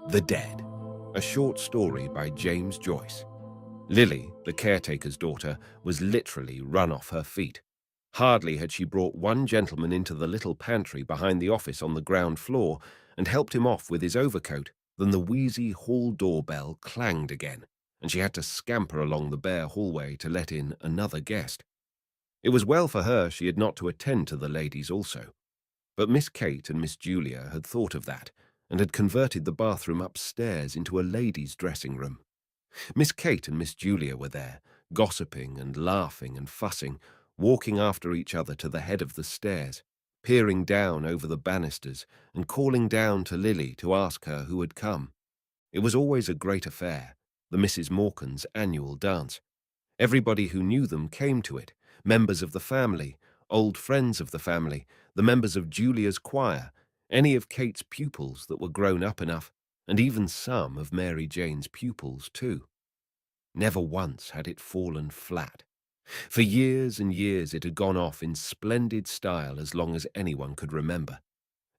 The Dead, a short story by James Joyce. Lily, the caretaker's daughter, was literally run off her feet. Hardly had she brought one gentleman into the little pantry behind the office on the ground floor and helped him off with his overcoat than the wheezy hall doorbell clanged again, and she had to scamper along the bare hallway to let in another guest. It was well for her she had not to attend to the ladies also. But Miss Kate and Miss Julia had thought of that, and had converted the bathroom upstairs into a ladies' dressing room. Miss Kate and Miss Julia were there, gossiping and laughing and fussing, walking after each other to the head of the stairs, peering down over the banisters and calling down to Lily to ask her who had come. It was always a great affair, the Mrs. Morcans' annual dance. Everybody who knew them came to it, members of the family, old friends of the family, the members of Julia's choir, any of Kate's pupils that were grown up enough, and even some of Mary Jane's pupils too. Never once had it fallen flat. For years and years it had gone off in splendid style as long as anyone could remember.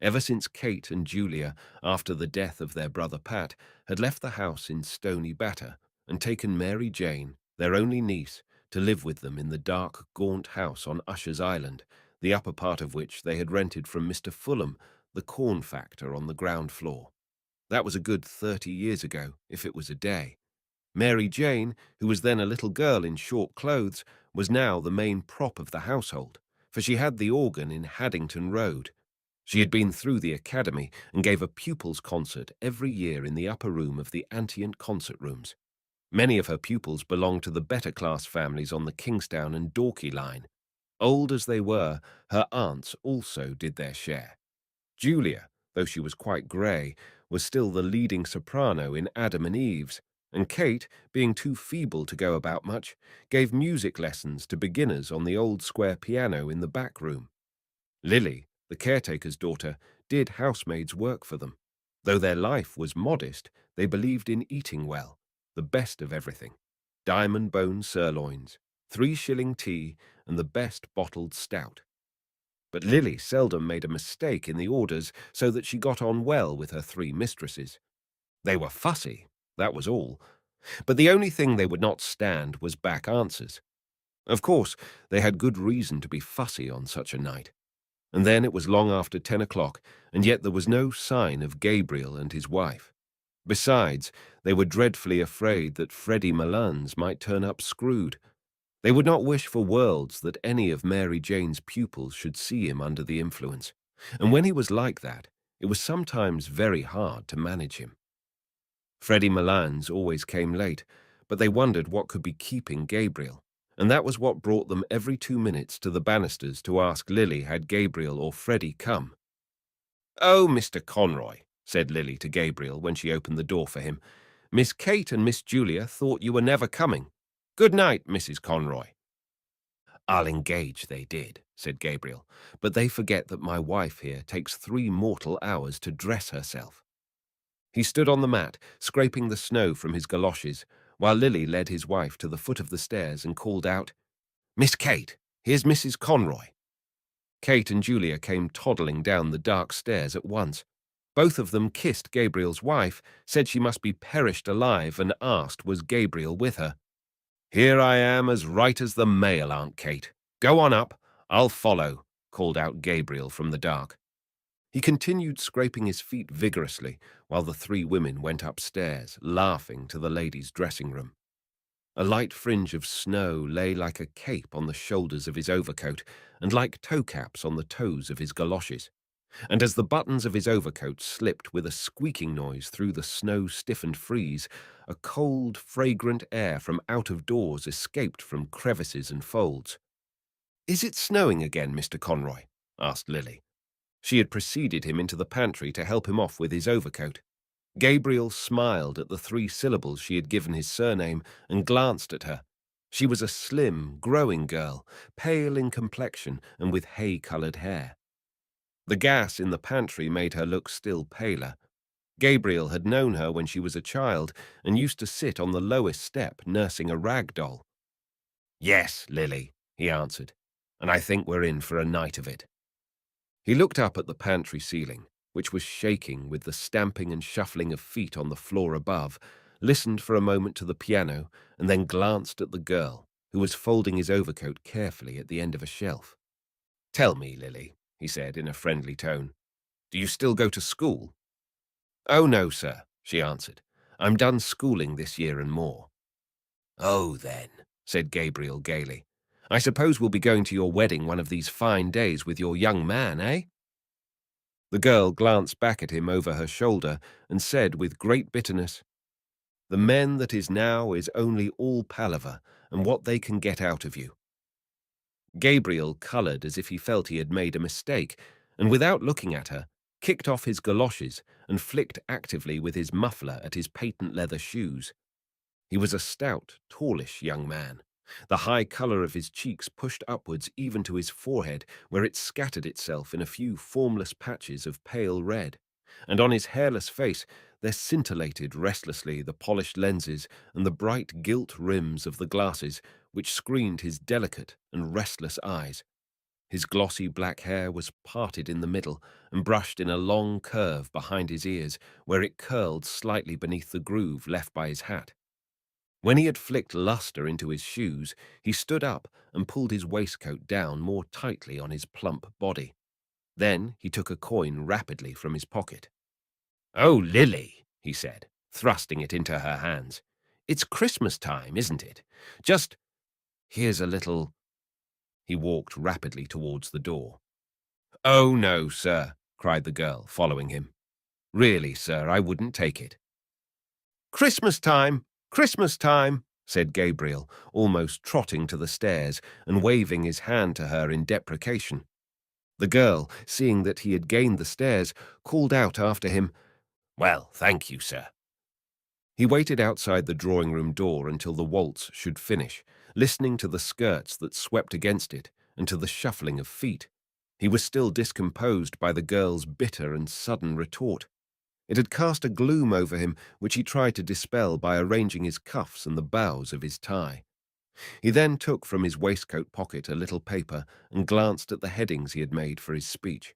Ever since Kate and Julia, after the death of their brother Pat, had left the house in Stony Batter and taken Mary Jane, their only niece, to live with them in the dark, gaunt house on Usher's Island, the upper part of which they had rented from Mr. Fulham, the corn factor on the ground floor. That was a good 30 years ago, if it was a day. Mary Jane, who was then a little girl in short clothes, was now the main prop of the household, for she had the organ in Haddington Road. She had been through the academy and gave a pupils' concert every year in the upper room of the Antient concert rooms. Many of her pupils belonged to the better class families on the Kingstown and Dorking line. Old as they were, her aunts also did their share. Julia, though she was quite grey, was still the leading soprano in Adam and Eve's, and Kate, being too feeble to go about much, gave music lessons to beginners on the old square piano in the back room. Lily, the caretaker's daughter, did housemaid's work for them. Though their life was modest, they believed in eating well, the best of everything. Diamond bone sirloins, 3-shilling tea, and the best bottled stout. But Lily seldom made a mistake in the orders, so that she got on well with her 3 mistresses. They were fussy, that was all. But the only thing they would not stand was back answers. Of course, they had good reason to be fussy on such a night. And then it was long after 10 o'clock, and yet there was no sign of Gabriel and his wife. Besides, they were dreadfully afraid that Freddie Malins might turn up screwed. They would not wish for worlds that any of Mary Jane's pupils should see him under the influence, and when he was like that, it was sometimes very hard to manage him. Freddie Malins always came late, but they wondered what could be keeping Gabriel, and that was what brought them every 2 minutes to the banisters to ask Lily had Gabriel or Freddie come. "Oh, Mr. Conroy," said Lily to Gabriel when she opened the door for him, "Miss Kate and Miss Julia thought you were never coming. Good night, Mrs. Conroy." "I'll engage they did," said Gabriel, "but they forget that my wife here takes 3 mortal hours to dress herself." He stood on the mat, scraping the snow from his galoshes, while Lily led his wife to the foot of the stairs and called out, "Miss Kate, here's Mrs. Conroy." Kate and Julia came toddling down the dark stairs at once. Both of them kissed Gabriel's wife, said she must be perished alive, and asked was Gabriel with her. "Here I am as right as the mail, Aunt Kate. Go on up, I'll follow," called out Gabriel from the dark. He continued scraping his feet vigorously while the 3 women went upstairs, laughing, to the ladies' dressing room. A light fringe of snow lay like a cape on the shoulders of his overcoat and like toe-caps on the toes of his galoshes, and as the buttons of his overcoat slipped with a squeaking noise through the snow-stiffened frieze, a cold, fragrant air from out of doors escaped from crevices and folds. "Is it snowing again, Mr. Conroy?" asked Lily. She had preceded him into the pantry to help him off with his overcoat. Gabriel smiled at the 3 syllables she had given his surname and glanced at her. She was a slim, growing girl, pale in complexion and with hay-coloured hair. The gas in the pantry made her look still paler. Gabriel had known her when she was a child and used to sit on the lowest step nursing a rag doll. "Yes, Lily," he answered, "and I think we're in for a night of it." He looked up at the pantry ceiling, which was shaking with the stamping and shuffling of feet on the floor above, listened for a moment to the piano and then glanced at the girl, who was folding his overcoat carefully at the end of a shelf. "Tell me, Lily," he said in a friendly tone, "do you still go to school?" "Oh, no, sir," she answered. "I'm done schooling this year and more." "Oh, then," said Gabriel gaily, "I suppose we'll be going to your wedding one of these fine days with your young man, eh?" The girl glanced back at him over her shoulder and said with great bitterness, "The men that is now is only all palaver and what they can get out of you." Gabriel coloured as if he felt he had made a mistake, and without looking at her, kicked off his galoshes and flicked actively with his muffler at his patent leather shoes. He was a stout, tallish young man. The high colour of his cheeks pushed upwards even to his forehead, where it scattered itself in a few formless patches of pale red, and on his hairless face there scintillated restlessly the polished lenses and the bright gilt rims of the glasses which screened his delicate and restless eyes. His glossy black hair was parted in the middle and brushed in a long curve behind his ears, where it curled slightly beneath the groove left by his hat. When he had flicked lustre into his shoes, he stood up and pulled his waistcoat down more tightly on his plump body. Then he took a coin rapidly from his pocket. "Oh, Lily," he said, thrusting it into her hands. "It's Christmas time, isn't it? Just, here's a little—" He walked rapidly towards the door. "Oh, no, sir," cried the girl, following him. "Really, sir, I wouldn't take it." "Christmas time! Christmas time!" said Gabriel, almost trotting to the stairs and waving his hand to her in deprecation. The girl, seeing that he had gained the stairs, called out after him, "Well, thank you, sir." He waited outside the drawing-room door until the waltz should finish, listening to the skirts that swept against it and to the shuffling of feet. He was still discomposed by the girl's bitter and sudden retort. It had cast a gloom over him which he tried to dispel by arranging his cuffs and the bows of his tie. He then took from his waistcoat pocket a little paper and glanced at the headings he had made for his speech.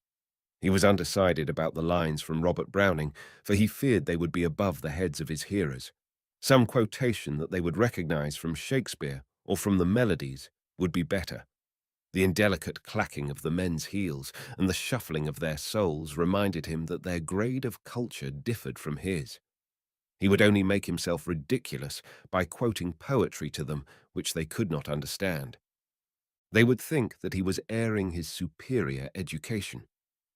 He was undecided about the lines from Robert Browning, for he feared they would be above the heads of his hearers. Some quotation that they would recognize from Shakespeare or from the melodies would be better. The indelicate clacking of the men's heels and the shuffling of their soles reminded him that their grade of culture differed from his. He would only make himself ridiculous by quoting poetry to them which they could not understand. They would think that he was airing his superior education.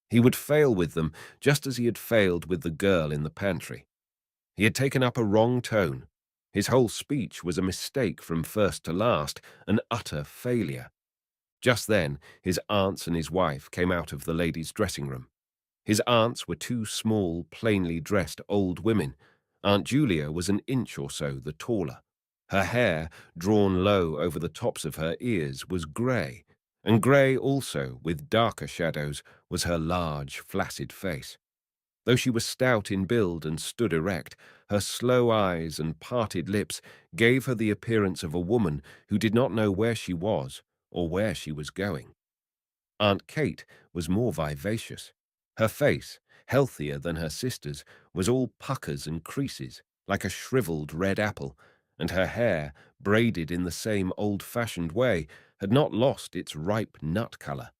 He would fail with them just as he had failed with the girl in the pantry. He had taken up a wrong tone. His whole speech was a mistake from first to last, an utter failure. Just then, his aunts and his wife came out of the ladies' dressing-room. His aunts were two small, plainly dressed old women. Aunt Julia was an inch or so the taller. Her hair, drawn low over the tops of her ears, was grey, and grey also, with darker shadows, was her large, flaccid face. Though she was stout in build and stood erect, her slow eyes and parted lips gave her the appearance of a woman who did not know where she was or where she was going. Aunt Kate was more vivacious. Her face, healthier than her sister's, was all puckers and creases, like a shriveled red apple, and her hair, braided in the same old-fashioned way, had not lost its ripe nut colour.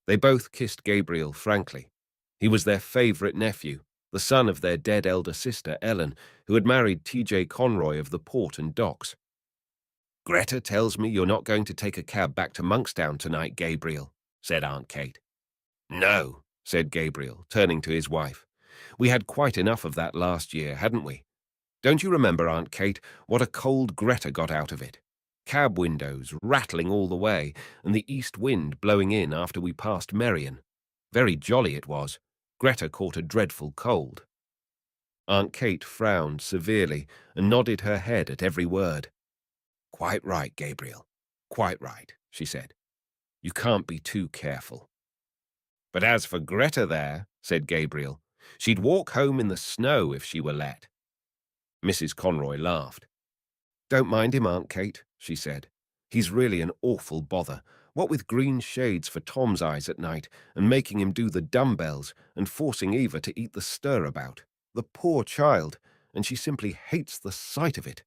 They both kissed Gabriel frankly. He was their favourite nephew, the son of their dead elder sister, Ellen, who had married T.J. Conroy of the Port and Docks. "Greta tells me you're not going to take a cab back to Monkstown tonight, Gabriel," said Aunt Kate. "No," said Gabriel, turning to his wife. "We had quite enough of that last year, hadn't we? Don't you remember, Aunt Kate, what a cold Greta got out of it? Cab windows rattling all the way, and the east wind blowing in after we passed Merion. Very jolly it was. Greta caught a dreadful cold." Aunt Kate frowned severely and nodded her head at every word. "Quite right, Gabriel. Quite right," she said. "You can't be too careful." "But as for Greta there," said Gabriel, "she'd walk home in the snow if she were let." Mrs. Conroy laughed. "Don't mind him, Aunt Kate," she said. "He's really an awful bother. What with green shades for Tom's eyes at night, and making him do the dumbbells, and forcing Eva to eat the stir-about. The poor child, and she simply hates the sight of it.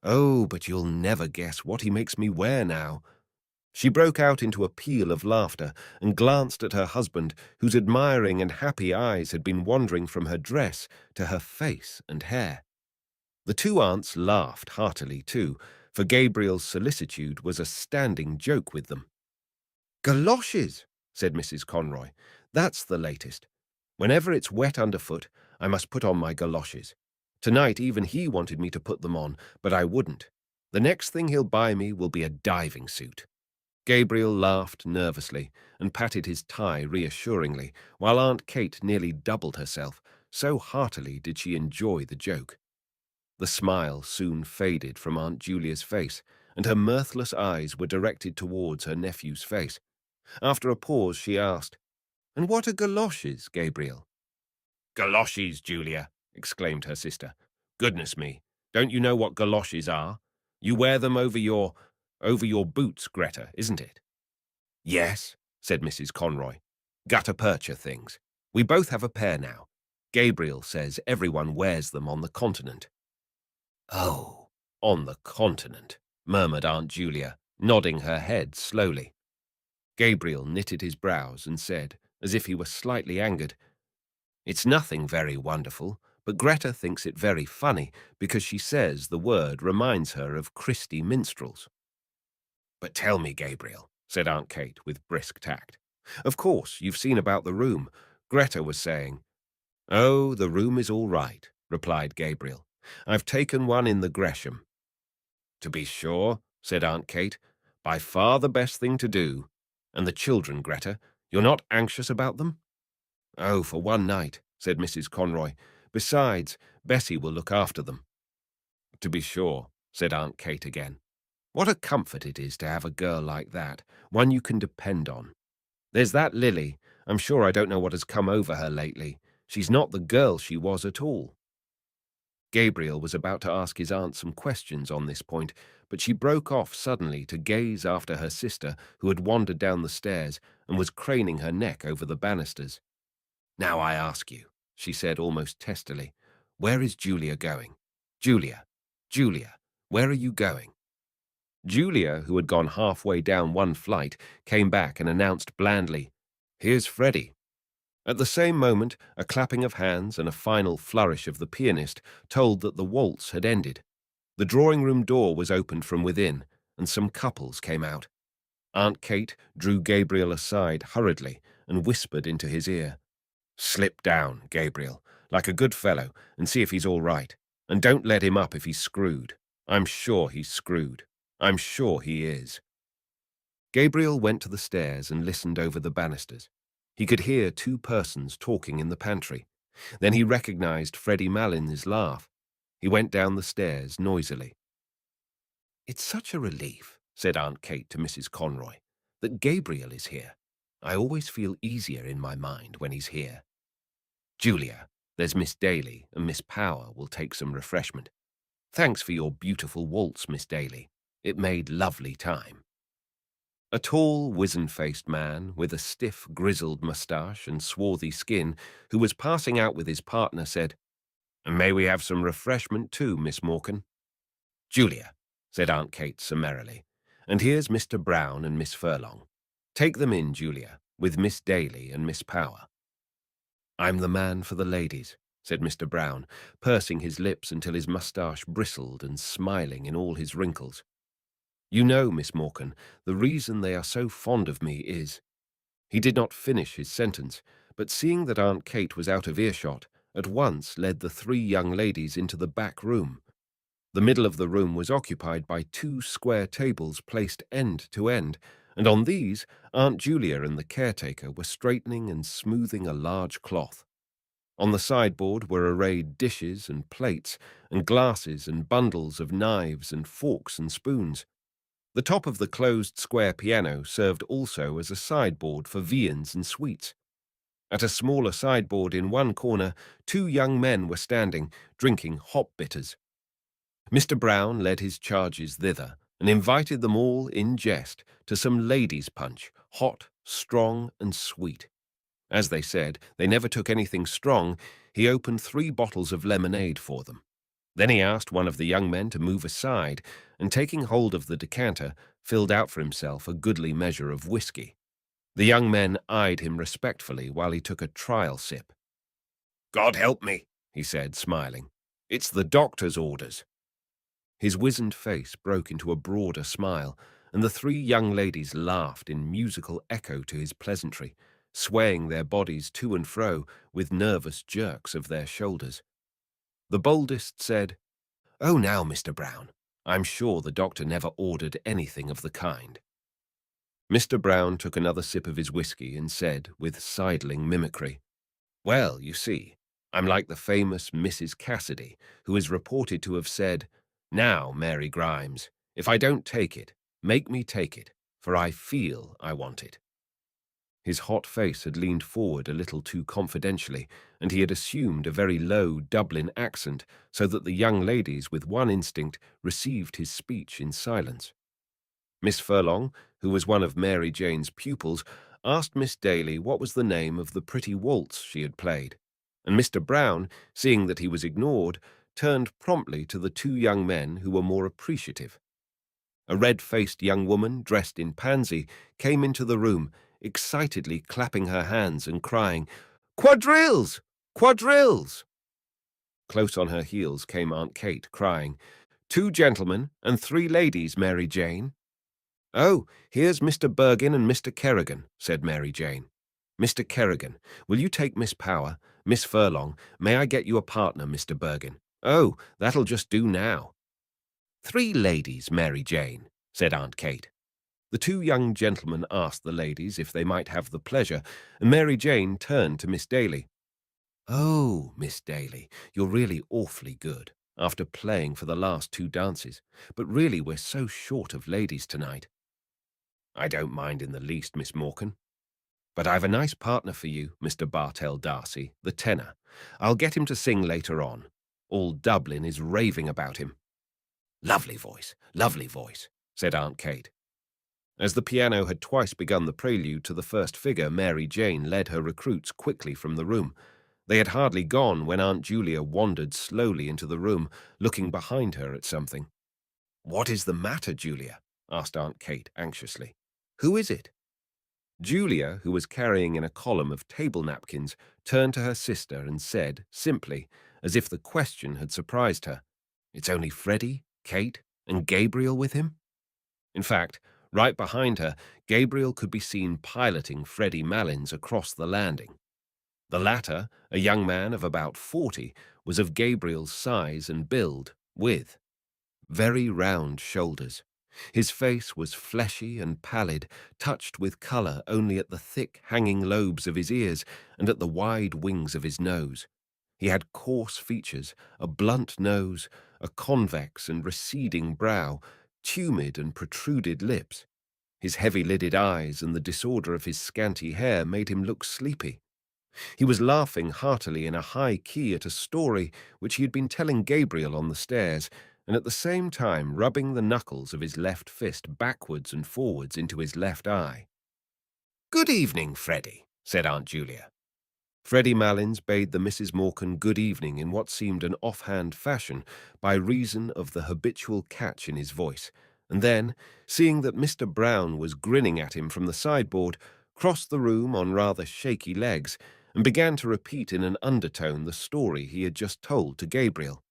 Oh, but you'll never guess what he makes me wear now. She broke out into a peal of laughter and glanced at her husband, whose admiring and happy eyes had been wandering from her dress to her face and hair. The two aunts laughed heartily too, for Gabriel's solicitude was a standing joke with them. "Galoshes," said Mrs. Conroy. "That's the latest. Whenever it's wet underfoot, I must put on my galoshes. Tonight even he wanted me to put them on, but I wouldn't. The next thing he'll buy me will be a diving suit." Gabriel laughed nervously and patted his tie reassuringly, while Aunt Kate nearly doubled herself, so heartily did she enjoy the joke. The smile soon faded from Aunt Julia's face, and her mirthless eyes were directed towards her nephew's face. After a pause, she asked, "And what are galoshes, Gabriel?" "Galoshes, Julia!" exclaimed her sister. "Goodness me, don't you know what galoshes are? You wear them over your boots, Greta, isn't it?" "Yes," said Mrs. Conroy. "Gutta-percha things. We both have a pair now. Gabriel says everyone wears them on the continent." "Oh, on the continent," murmured Aunt Julia, nodding her head slowly. Gabriel knitted his brows and said, as if he were slightly angered, "It's nothing very wonderful, but Greta thinks it very funny because she says the word reminds her of Christy minstrels." "But tell me, Gabriel," said Aunt Kate with brisk tact. "Of course, you've seen about the room. Greta was saying—" "Oh, the room is all right," replied Gabriel. "I've taken one in the Gresham." "To be sure," said Aunt Kate. "By far the best thing to do. And the children, Greta, you're not anxious about them?" "Oh, for one night," said Mrs. Conroy. "Besides, Bessie will look after them." "To be sure," said Aunt Kate again. "What a comfort it is to have a girl like that, one you can depend on. There's that Lily. I'm sure I don't know what has come over her lately. She's not the girl she was at all." Gabriel was about to ask his aunt some questions on this point, but she broke off suddenly to gaze after her sister, who had wandered down the stairs and was craning her neck over the banisters. "Now I ask you," she said almost testily, "where is Julia going? Julia, Julia, where are you going?" Julia, who had gone halfway down one flight, came back and announced blandly, "Here's Freddie." At the same moment, a clapping of hands and a final flourish of the pianist told that the waltz had ended. The drawing-room door was opened from within, and some couples came out. Aunt Kate drew Gabriel aside hurriedly and whispered into his ear, "Slip down, Gabriel, like a good fellow, and see if he's all right. And don't let him up if he's screwed. I'm sure he's screwed. I'm sure he is." Gabriel went to the stairs and listened over the banisters. He could hear two persons talking in the pantry. Then he recognized Freddie Malins' laugh. He went down the stairs noisily. "It's such a relief," said Aunt Kate to Mrs. Conroy, "that Gabriel is here. I always feel easier in my mind when he's here. Julia, there's Miss Daly and Miss Power will take some refreshment. Thanks for your beautiful waltz, Miss Daly. It made lovely time." A tall, wizen-faced man with a stiff, grizzled moustache and swarthy skin, who was passing out with his partner, said, "And may we have some refreshment too, Miss Morkan?" "Julia," said Aunt Kate summarily, "and here's Mr. Brown and Miss Furlong. Take them in, Julia, with Miss Daly and Miss Power." "I'm the man for the ladies," said Mr. Brown, pursing his lips until his moustache bristled and smiling in all his wrinkles. "You know, Miss Morkan, the reason they are so fond of me is—" He did not finish his sentence, but seeing that Aunt Kate was out of earshot, at once led the three young ladies into the back room. The middle of the room was occupied by two square tables placed end to end, and on these Aunt Julia and the caretaker were straightening and smoothing a large cloth. On the sideboard were arrayed dishes and plates and glasses and bundles of knives and forks and spoons. The top of the closed square piano served also as a sideboard for viands and sweets. At a smaller sideboard in one corner, two young men were standing, drinking hop bitters. Mr. Brown led his charges thither, and invited them all in jest to some ladies' punch, hot, strong, and sweet. As they said, they never took anything strong. He opened 3 bottles of lemonade for them. Then he asked one of the young men to move aside, and taking hold of the decanter, filled out for himself a goodly measure of whiskey. The young men eyed him respectfully while he took a trial sip. "God help me," he said, smiling. "It's the doctor's orders." His wizened face broke into a broader smile, and the 3 young ladies laughed in musical echo to his pleasantry, swaying their bodies to and fro with nervous jerks of their shoulders. The boldest said, "Oh, now, Mr. Brown, I'm sure the doctor never ordered anything of the kind." Mr. Brown took another sip of his whiskey and said, with sidling mimicry, "Well, you see, I'm like the famous Mrs. Cassidy, who is reported to have said, 'Now, Mary Grimes, if I don't take it, make me take it, for I feel I want it.'" His hot face had leaned forward a little too confidentially, and he had assumed a very low Dublin accent, so that the young ladies, with one instinct, received his speech in silence. Miss Furlong, who was one of Mary Jane's pupils, asked Miss Daly what was the name of the pretty waltz she had played, and Mr. Brown, seeing that he was ignored, turned promptly to the 2 young men who were more appreciative. A red-faced young woman, dressed in pansy, came into the room, excitedly clapping her hands and crying, "Quadrilles! Quadrilles!" Close on her heels came Aunt Kate, crying, "2 gentlemen and 3 ladies, Mary Jane." "Oh, here's Mr. Bergin and Mr. Kerrigan," said Mary Jane. "Mr. Kerrigan, will you take Miss Power? Miss Furlong, may I get you a partner, Mr. Bergin? Oh, that'll just do now." "3 ladies, Mary Jane," said Aunt Kate. The 2 young gentlemen asked the ladies if they might have the pleasure, and Mary Jane turned to Miss Daly. "Oh, Miss Daly, you're really awfully good, after playing for the last 2 dances, but really we're so short of ladies tonight." "I don't mind in the least, Miss Morkan. But I've a nice partner for you, Mr. Bartell Darcy, the tenor. I'll get him to sing later on. All Dublin is raving about him." Lovely voice," said Aunt Kate. As the piano had twice begun the prelude to the first figure, Mary Jane led her recruits quickly from the room. They had hardly gone when Aunt Julia wandered slowly into the room, looking behind her at something. "What is the matter, Julia?" asked Aunt Kate anxiously. "Who is it?" Julia, who was carrying in a column of table napkins, turned to her sister and said, simply, as if the question had surprised her, "It's only Freddie, Kate, and Gabriel with him?" In fact, right behind her, Gabriel could be seen piloting Freddie Malins across the landing. The latter, a young man of about 40, was of Gabriel's size and build, with very round shoulders. His face was fleshy and pallid, touched with colour only at the thick hanging lobes of his ears and at the wide wings of his nose. He had coarse features, a blunt nose, a convex and receding brow, tumid and protruded lips. His heavy-lidded eyes and the disorder of his scanty hair made him look sleepy. He was laughing heartily in a high key at a story which he had been telling Gabriel on the stairs, and at the same time rubbing the knuckles of his left fist backwards and forwards into his left eye. "Good evening, Freddie," said Aunt Julia. Freddie Malins bade the Misses Morkan good evening in what seemed an offhand fashion by reason of the habitual catch in his voice, and then, seeing that Mr. Brown was grinning at him from the sideboard, crossed the room on rather shaky legs and began to repeat in an undertone the story he had just told to Gabriel.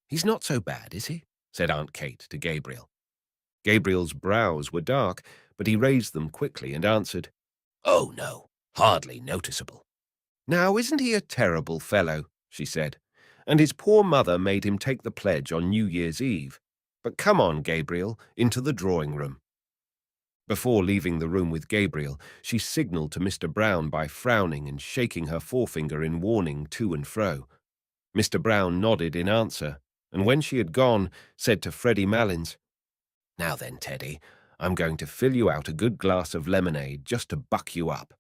"He's not so bad, is he?" said Aunt Kate to Gabriel. Gabriel's brows were dark, but he raised them quickly and answered, "Oh, no, hardly noticeable." "Now, isn't he a terrible fellow?" she said. "And his poor mother made him take the pledge on New Year's Eve. But come on, Gabriel, into the drawing-room." Before leaving the room with Gabriel, she signalled to Mr. Brown by frowning and shaking her forefinger in warning to and fro. Mr. Brown nodded in answer, and when she had gone, said to Freddie Malins, "Now then, Teddy, I'm going to fill you out a good glass of lemonade just to buck you up."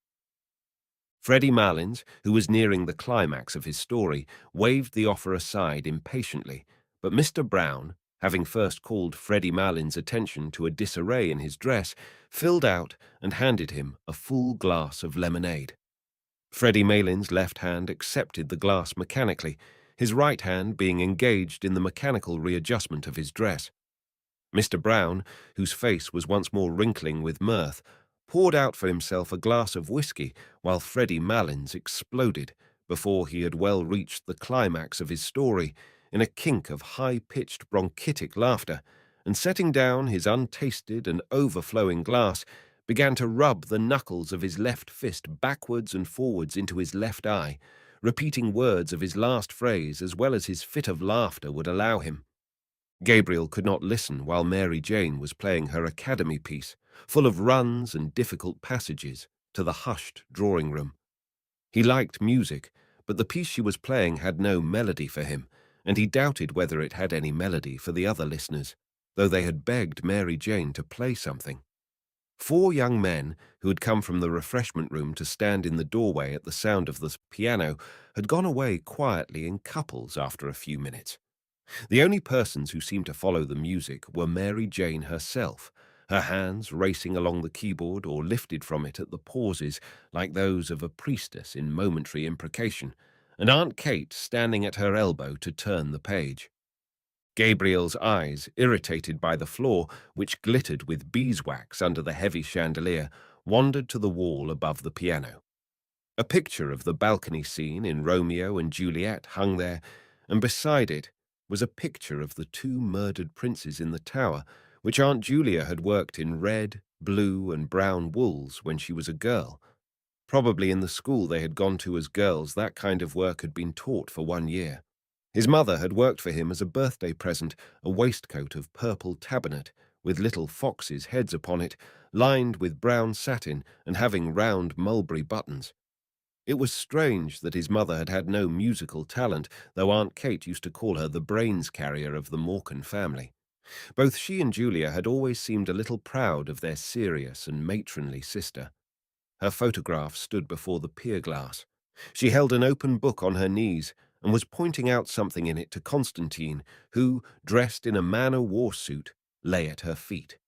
Freddie Malins, who was nearing the climax of his story, waved the offer aside impatiently, but Mr. Brown, having first called Freddie Marlin's attention to a disarray in his dress, filled out and handed him a full glass of lemonade. Freddie Malin's left hand accepted the glass mechanically, his right hand being engaged in the mechanical readjustment of his dress. Mr. Brown, whose face was once more wrinkling with mirth, poured out for himself a glass of whisky while Freddie Malins exploded, before he had well reached the climax of his story, in a kink of high-pitched bronchitic laughter, and setting down his untasted and overflowing glass, began to rub the knuckles of his left fist backwards and forwards into his left eye, repeating words of his last phrase as well as his fit of laughter would allow him. Gabriel could not listen while Mary Jane was playing her academy piece, full of runs and difficult passages, to the hushed drawing-room. He liked music, but the piece she was playing had no melody for him, and he doubted whether it had any melody for the other listeners, though they had begged Mary Jane to play something. 4 young men, who had come from the refreshment room to stand in the doorway at the sound of the piano, had gone away quietly in couples after a few minutes. The only persons who seemed to follow the music were Mary Jane herself, her hands racing along the keyboard or lifted from it at the pauses like those of a priestess in momentary imprecation, and Aunt Kate standing at her elbow to turn the page. Gabriel's eyes, irritated by the floor, which glittered with beeswax under the heavy chandelier, wandered to the wall above the piano. A picture of the balcony scene in Romeo and Juliet hung there, and beside it was a picture of the 2 murdered princes in the tower, which Aunt Julia had worked in red, blue, and brown wools when she was a girl. Probably in the school they had gone to as girls that kind of work had been taught for 1 year. His mother had worked for him as a birthday present a waistcoat of purple tabinet, with little foxes' heads upon it, lined with brown satin and having round mulberry buttons. It was strange that his mother had had no musical talent, though Aunt Kate used to call her the brains carrier of the Morcan family. Both she and Julia had always seemed a little proud of their serious and matronly sister. Her photograph stood before the pier glass. She held an open book on her knees and was pointing out something in it to Constantine, who, dressed in a man-o'-war suit, lay at her feet.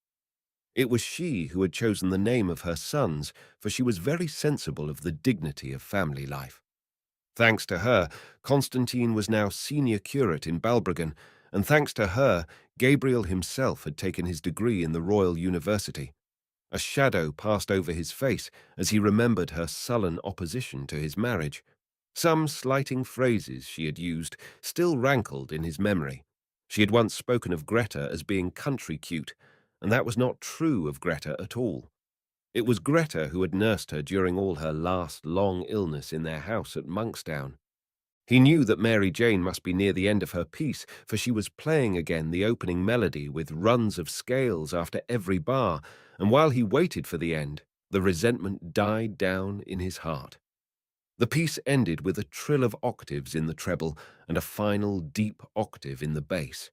It was she who had chosen the name of her sons, for she was very sensible of the dignity of family life. Thanks to her, Constantine was now senior curate in Balbriggan, and thanks to her, Gabriel himself had taken his degree in the Royal University. A shadow passed over his face as he remembered her sullen opposition to his marriage. Some slighting phrases she had used still rankled in his memory. She had once spoken of Greta as being country cute, and that was not true of Greta at all. It was Greta who had nursed her during all her last long illness in their house at Monkstown. He knew that Mary Jane must be near the end of her piece, for she was playing again the opening melody with runs of scales after every bar, and while he waited for the end, the resentment died down in his heart. The piece ended with a trill of octaves in the treble and a final deep octave in the bass.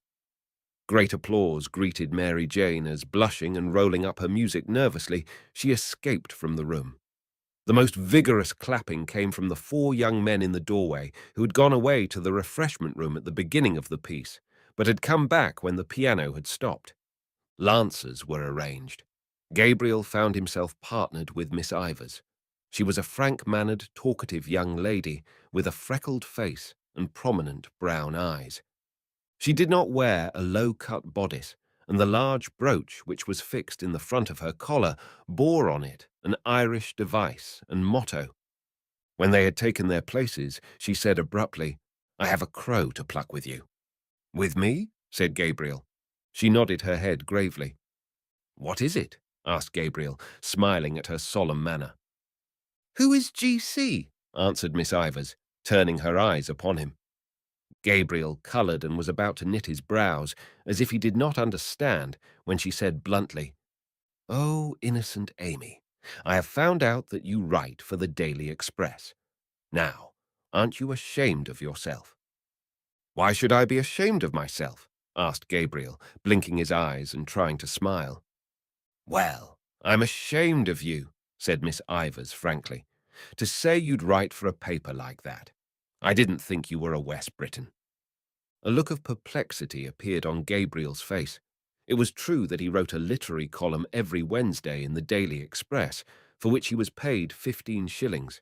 Great applause greeted Mary Jane as, blushing and rolling up her music nervously, she escaped from the room. The most vigorous clapping came from the 4 young men in the doorway who had gone away to the refreshment room at the beginning of the piece, but had come back when the piano had stopped. Lancers were arranged. Gabriel found himself partnered with Miss Ivers. She was a frank-mannered, talkative young lady with a freckled face and prominent brown eyes. She did not wear a low-cut bodice, and the large brooch which was fixed in the front of her collar bore on it an Irish device and motto. When they had taken their places, she said abruptly, "I have a crow to pluck with you." "With me?" said Gabriel. She nodded her head gravely. "What is it?" asked Gabriel, smiling at her solemn manner. "Who is G.C.?" answered Miss Ivers, turning her eyes upon him. Gabriel coloured and was about to knit his brows, as if he did not understand, when she said bluntly, "Oh, innocent Amy, I have found out that you write for the Daily Express. Now, aren't you ashamed of yourself?" "Why should I be ashamed of myself?" asked Gabriel, blinking his eyes and trying to smile. "Well, I'm ashamed of you," said Miss Ivers frankly. "To say you'd write for a paper like that. I didn't think you were a West Briton." A look of perplexity appeared on Gabriel's face. It was true that he wrote a literary column every Wednesday in the Daily Express, for which he was paid 15 shillings.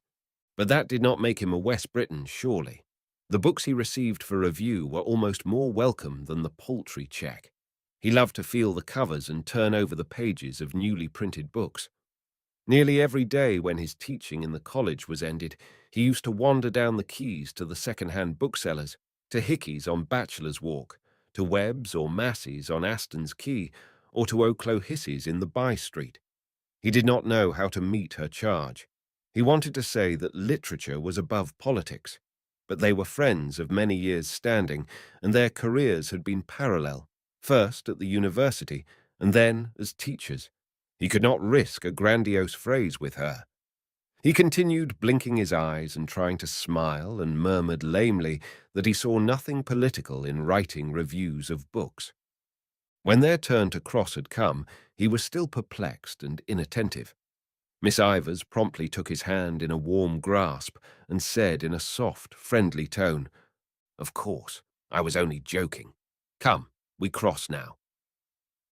But that did not make him a West Briton, surely. The books he received for review were almost more welcome than the paltry cheque. He loved to feel the covers and turn over the pages of newly printed books. Nearly every day when his teaching in the college was ended, he used to wander down the quays to the second-hand booksellers, to Hickey's on Bachelor's Walk, to Webb's or Massey's on Aston's Quay, or to O'Clohissey's in the by-street. He did not know how to meet her charge. He wanted to say that literature was above politics, but they were friends of many years' standing, and their careers had been parallel, first at the university, and then as teachers. He could not risk a grandiose phrase with her. He continued blinking his eyes and trying to smile, and murmured lamely that he saw nothing political in writing reviews of books. When their turn to cross had come, he was still perplexed and inattentive. Miss Ivors promptly took his hand in a warm grasp and said in a soft, friendly tone, "Of course, I was only joking. Come, we cross now."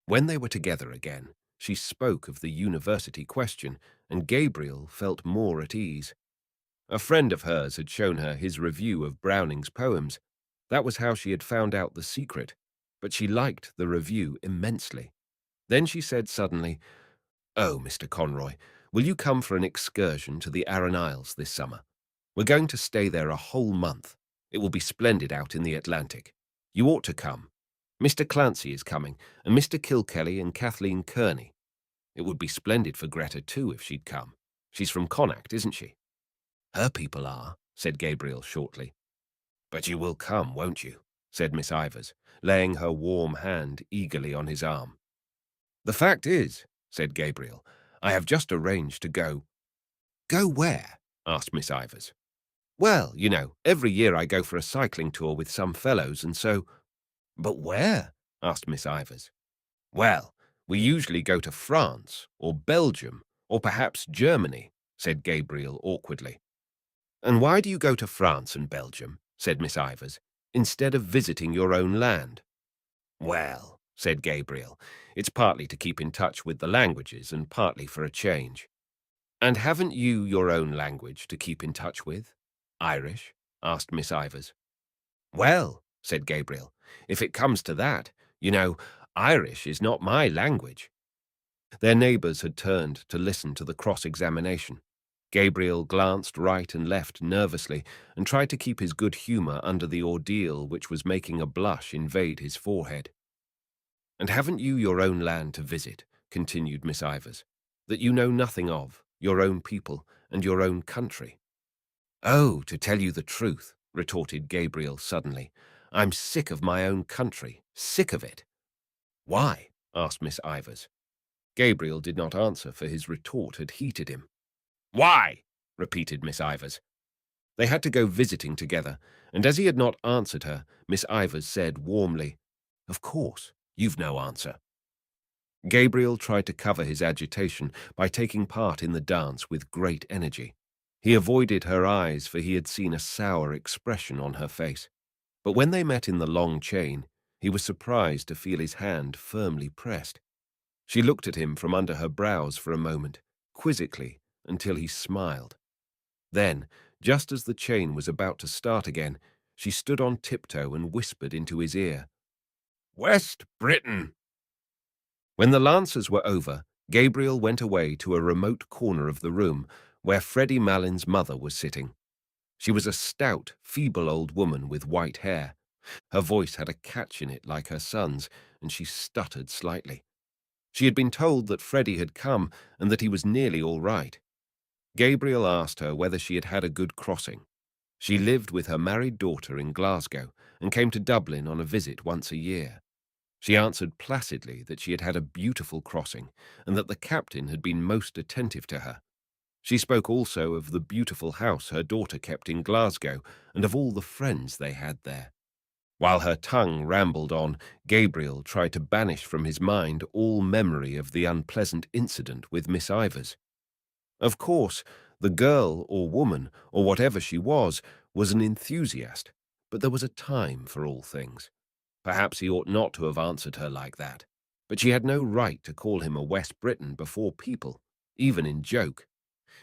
When they were together again, she spoke of the university question, and Gabriel felt more at ease. A friend of hers had shown her his review of Browning's poems. That was how she had found out the secret, but she liked the review immensely. Then she said suddenly, "Oh, Mr. Conroy, will you come for an excursion to the Aran Isles this summer? We're going to stay there a whole month. It will be splendid out in the Atlantic. You ought to come. Mr. Clancy is coming, and Mr. Kilkelly and Kathleen Kearney. It would be splendid for Greta, too, if she'd come. She's from Connacht, isn't she?" "Her people are," said Gabriel shortly. "But you will come, won't you?" said Miss Ivors, laying her warm hand eagerly on his arm. "The fact is," said Gabriel, "I have just arranged to go." "Go where?" asked Miss Ivors. "Well, you know, every year I go for a cycling tour with some fellows, and so—" "But where?" asked Miss Ivors. "Well, we usually go to France, or Belgium, or perhaps Germany," said Gabriel awkwardly. "And why do you go to France and Belgium," said Miss Ivors, "instead of visiting your own land?" "Well," said Gabriel, "it's partly to keep in touch with the languages and partly for a change." "And haven't you your own language to keep in touch with? Irish?" asked Miss Ivors. "Well," said Gabriel, "if it comes to that, you know, Irish is not my language." Their neighbours had turned to listen to the cross-examination. Gabriel glanced right and left nervously and tried to keep his good humour under the ordeal which was making a blush invade his forehead. "And haven't you your own land to visit," continued Miss Ivors, "that you know nothing of, your own people and your own country?" "Oh, to tell you the truth," retorted Gabriel suddenly, "I'm sick of my own country, sick of it." "Why?" asked Miss Ivors. Gabriel did not answer, for his retort had heated him. "Why?" repeated Miss Ivors. They had to go visiting together, and as he had not answered her, Miss Ivors said warmly, "Of course, you've no answer." Gabriel tried to cover his agitation by taking part in the dance with great energy. He avoided her eyes, for he had seen a sour expression on her face. But when they met in the long chain, he was surprised to feel his hand firmly pressed. She looked at him from under her brows for a moment, quizzically, until he smiled. Then, just as the chain was about to start again, she stood on tiptoe and whispered into his ear, "West Britain." When the Lancers were over, Gabriel went away to a remote corner of the room where Freddie Mallin's mother was sitting. She was a stout, feeble old woman with white hair. Her voice had a catch in it like her son's, and she stuttered slightly. She had been told that Freddie had come and that he was nearly all right. Gabriel asked her whether she had had a good crossing. She lived with her married daughter in Glasgow and came to Dublin on a visit once a year. She answered placidly that she had had a beautiful crossing and that the captain had been most attentive to her. She spoke also of the beautiful house her daughter kept in Glasgow and of all the friends they had there. While her tongue rambled on, Gabriel tried to banish from his mind all memory of the unpleasant incident with Miss Ivors. Of course, the girl or woman, or whatever she was an enthusiast, but there was a time for all things. Perhaps he ought not to have answered her like that, but she had no right to call him a West Briton before people, even in joke.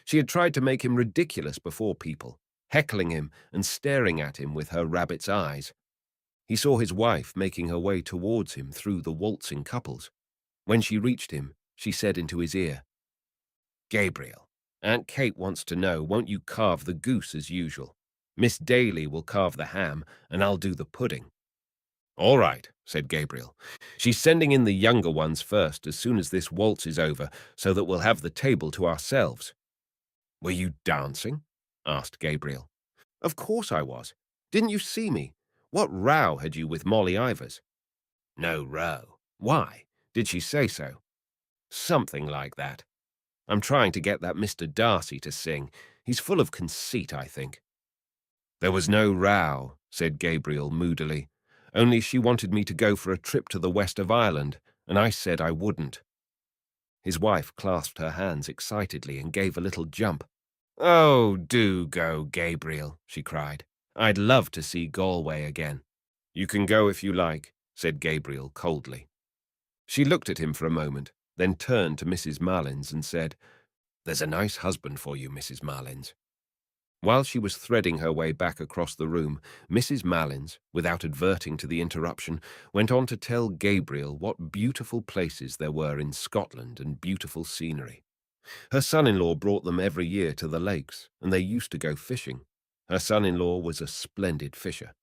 She had tried to make him ridiculous before people, heckling him and staring at him with her rabbit's eyes. He saw his wife making her way towards him through the waltzing couples. When she reached him, she said into his ear, "Gabriel, Aunt Kate wants to know, won't you carve the goose as usual? Miss Daly will carve the ham, and I'll do the pudding." "All right," said Gabriel. "She's sending in the younger ones first as soon as this waltz is over, so that we'll have the table to ourselves." "Were you dancing?" asked Gabriel. "Of course I was. Didn't you see me? What row had you with Molly Ivors?" "No row. Why? Did she say so?" "Something like that. I'm trying to get that Mr. Darcy to sing. He's full of conceit, I think." "There was no row," said Gabriel moodily. "Only she wanted me to go for a trip to the west of Ireland, and I said I wouldn't." His wife clasped her hands excitedly and gave a little jump. "Oh, do go, Gabriel," she cried. "I'd love to see Galway again." "You can go if you like," said Gabriel coldly. She looked at him for a moment, then turned to Mrs. Marlins and said, "There's a nice husband for you, Mrs. Marlins." While she was threading her way back across the room, Mrs. Malins, without adverting to the interruption, went on to tell Gabriel what beautiful places there were in Scotland and beautiful scenery. Her son-in-law brought them every year to the lakes, and they used to go fishing. Her son-in-law was a splendid fisher.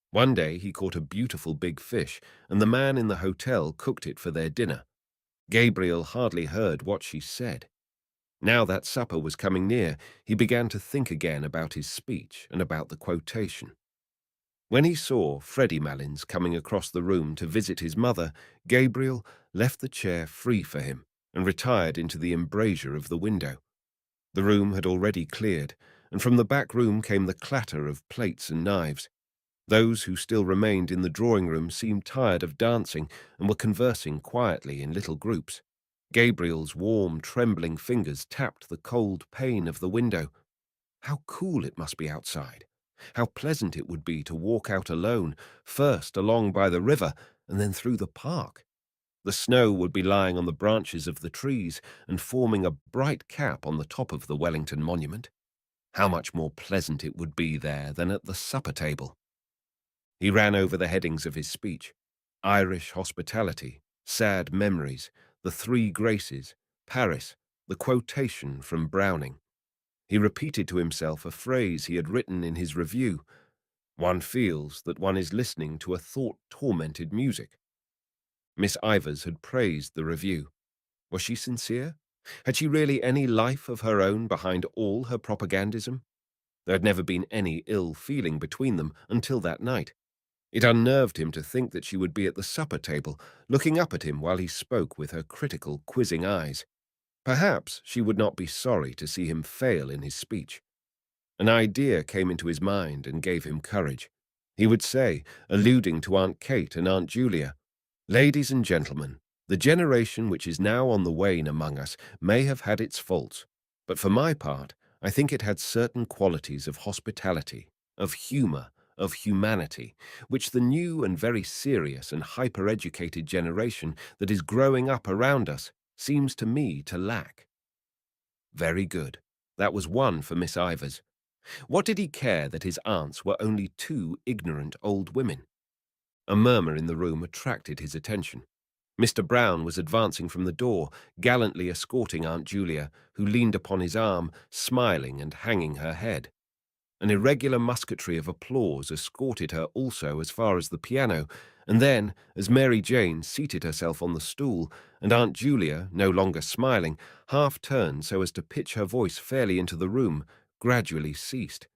One day he caught a beautiful big fish, and the man in the hotel cooked it for their dinner. Gabriel hardly heard what she said. Now that supper was coming near, he began to think again about his speech and about the quotation. When he saw Freddie Malins coming across the room to visit his mother, Gabriel left the chair free for him and retired into the embrasure of the window. The room had already cleared, and from the back room came the clatter of plates and knives. Those who still remained in the drawing-room seemed tired of dancing and were conversing quietly in little groups. Gabriel's warm, trembling fingers tapped the cold pane of the window. How cool it must be outside! How pleasant it would be to walk out alone, first along by the river and then through the park. The snow would be lying on the branches of the trees and forming a bright cap on the top of the Wellington Monument. How much more pleasant it would be there than at the supper table! He ran over the headings of his speech: Irish hospitality, sad memories, the three graces, Paris, the quotation from Browning. He repeated to himself a phrase he had written in his review: "One feels that one is listening to a thought-tormented music." Miss Ivors had praised the review. Was she sincere? Had she really any life of her own behind all her propagandism? There had never been any ill feeling between them until that night. It unnerved him to think that she would be at the supper table, looking up at him while he spoke with her critical, quizzing eyes. Perhaps she would not be sorry to see him fail in his speech. An idea came into his mind and gave him courage. He would say, alluding to Aunt Kate and Aunt Julia, "Ladies and gentlemen, the generation which is now on the wane among us may have had its faults, but for my part, I think it had certain qualities of hospitality, of humor, of humanity, which the new and very serious and hyper-educated generation that is growing up around us seems to me to lack." Very good. That was one for Miss Ivors. What did he care that his aunts were only two ignorant old women? A murmur in the room attracted his attention. Mr. Brown was advancing from the door, gallantly escorting Aunt Julia, who leaned upon his arm, smiling and hanging her head. An irregular musketry of applause escorted her also as far as the piano, and then, as Mary Jane seated herself on the stool, and Aunt Julia, no longer smiling, half turned so as to pitch her voice fairly into the room, gradually ceased.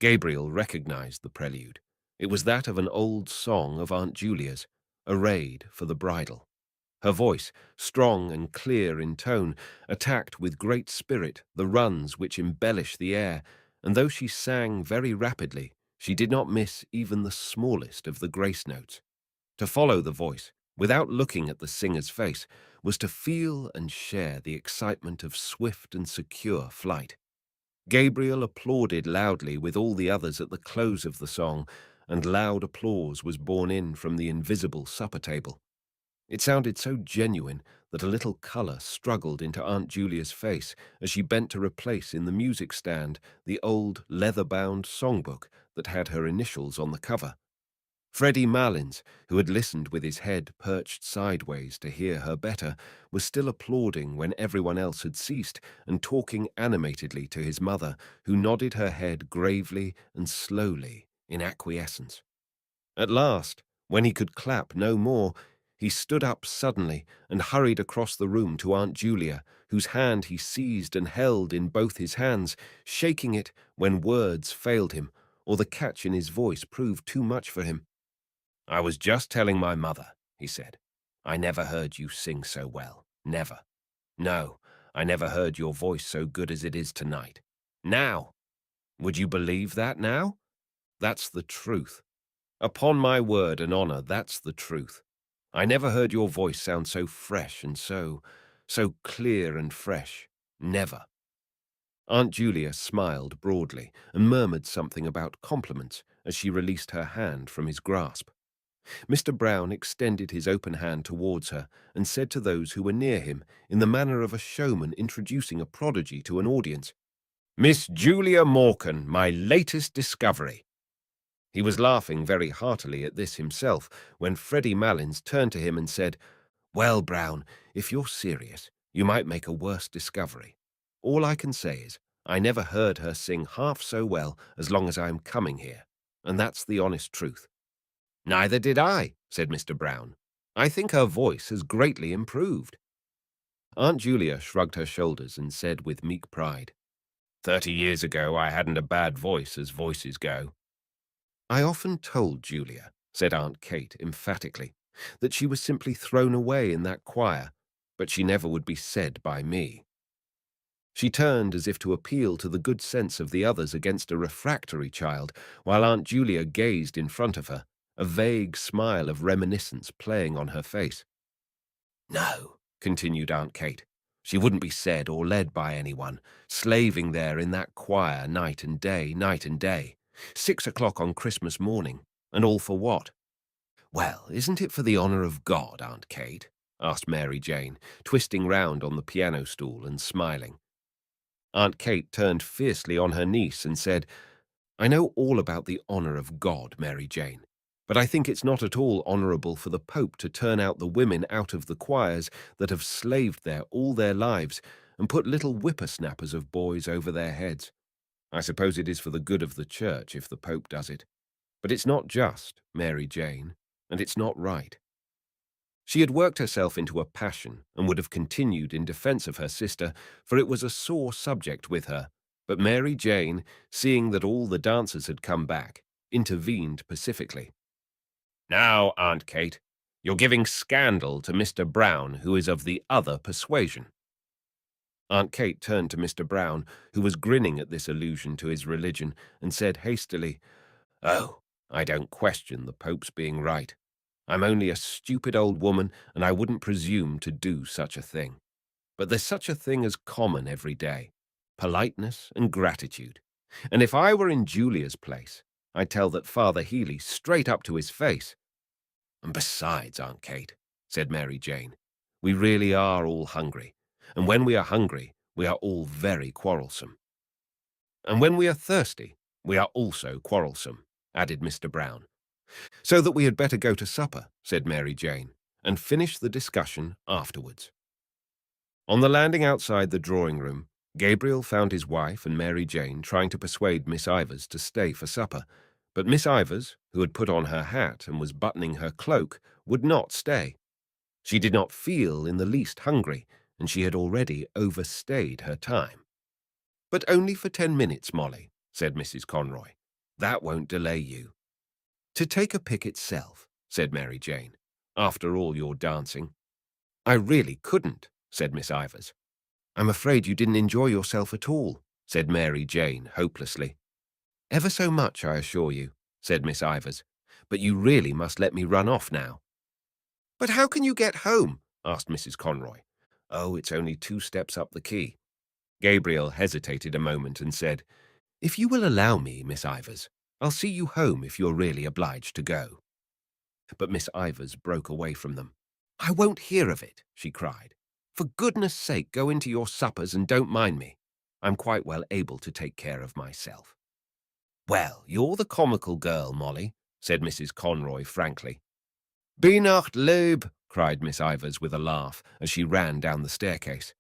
Gabriel recognized the prelude. It was that of an old song of Aunt Julia's, arrayed for the bridal. Her voice, strong and clear in tone, attacked with great spirit the runs which embellish the air, and though she sang very rapidly, she did not miss even the smallest of the grace notes. To follow the voice, without looking at the singer's face, was to feel and share the excitement of swift and secure flight. Gabriel applauded loudly with all the others at the close of the song, and loud applause was borne in from the invisible supper table. It sounded so genuine that a little colour struggled into Aunt Julia's face as she bent to replace in the music stand the old leather-bound songbook that had her initials on the cover. Freddie Malins, who had listened with his head perched sideways to hear her better, was still applauding when everyone else had ceased and talking animatedly to his mother, who nodded her head gravely and slowly in acquiescence. At last, when he could clap no more, he stood up suddenly and hurried across the room to Aunt Julia, whose hand he seized and held in both his hands, shaking it when words failed him or the catch in his voice proved too much for him. "I was just telling my mother," he said. "I never heard you sing so well. Never. No, I never heard your voice so good as it is tonight. Now! Would you believe that now? That's the truth. Upon my word and honor, that's the truth. I never heard your voice sound so fresh and so clear and fresh. Never." Aunt Julia smiled broadly and murmured something about compliments as she released her hand from his grasp. Mr. Brown extended his open hand towards her and said to those who were near him, in the manner of a showman introducing a prodigy to an audience, "Miss Julia Morkan, my latest discovery." He was laughing very heartily at this himself when Freddie Malins turned to him and said, "Well, Brown, if you're serious, you might make a worse discovery. All I can say is, I never heard her sing half so well as long as I am coming here, and that's the honest truth." "Neither did I," said Mr. Brown. "I think her voice has greatly improved." Aunt Julia shrugged her shoulders and said with meek pride, 30 years ago I hadn't a bad voice as voices go." "I often told Julia," said Aunt Kate emphatically, "that she was simply thrown away in that choir, but she never would be said by me." She turned as if to appeal to the good sense of the others against a refractory child, while Aunt Julia gazed in front of her, a vague smile of reminiscence playing on her face. "No," continued Aunt Kate, "she wouldn't be said or led by anyone, slaving there in that choir night and day, night and day. 6 o'clock on Christmas morning, and all for what?" "Well, isn't it for the honour of God, Aunt Kate?" asked Mary Jane, twisting round on the piano stool and smiling. Aunt Kate turned fiercely on her niece and said, "I know all about the honour of God, Mary Jane, but I think it's not at all honourable for the Pope to turn out the women out of the choirs that have slaved there all their lives and put little whippersnappers of boys over their heads. I suppose it is for the good of the Church if the Pope does it. But it's not just, Mary Jane, and it's not right." She had worked herself into a passion and would have continued in defence of her sister, for it was a sore subject with her. But Mary Jane, seeing that all the dancers had come back, intervened pacifically. "Now, Aunt Kate, you're giving scandal to Mr. Brown, who is of the other persuasion." Aunt Kate turned to Mr. Brown, who was grinning at this allusion to his religion, and said hastily, "Oh, I don't question the Pope's being right. I'm only a stupid old woman, and I wouldn't presume to do such a thing. But there's such a thing as common every day, politeness and gratitude. And if I were in Julia's place, I'd tell that Father Healy straight up to his face. And besides, Aunt Kate," said Mary Jane, "we really are all hungry, and when we are hungry, we are all very quarrelsome." "And when we are thirsty, we are also quarrelsome," added Mr. Brown. "So that we had better go to supper," said Mary Jane, "and finish the discussion afterwards." On the landing outside the drawing-room, Gabriel found his wife and Mary Jane trying to persuade Miss Ivors to stay for supper, but Miss Ivors, who had put on her hat and was buttoning her cloak, would not stay. She did not feel in the least hungry, and she had already overstayed her time. "But only for 10 minutes, Molly," said Mrs. Conroy. "That won't delay you." "To take a pick itself," said Mary Jane, "after all your dancing." "I really couldn't," said Miss Ivors. "I'm afraid you didn't enjoy yourself at all," said Mary Jane hopelessly. "Ever so much, I assure you," said Miss Ivors. "But you really must let me run off now." "But how can you get home?" asked Mrs. Conroy. "Oh, it's only 2 steps up the quay." Gabriel hesitated a moment and said, "If you will allow me, Miss Ivors." I'll see you home if you're really obliged to go." But Miss Ivors broke away from them. "I won't hear of it," she cried. "For goodness' sake, go into your suppers and don't mind me. I'm quite well able to take care of myself." "Well, you're the comical girl, Molly," said Mrs. Conroy frankly. "Be not lube," cried Miss Ivors with a laugh as she ran down the staircase.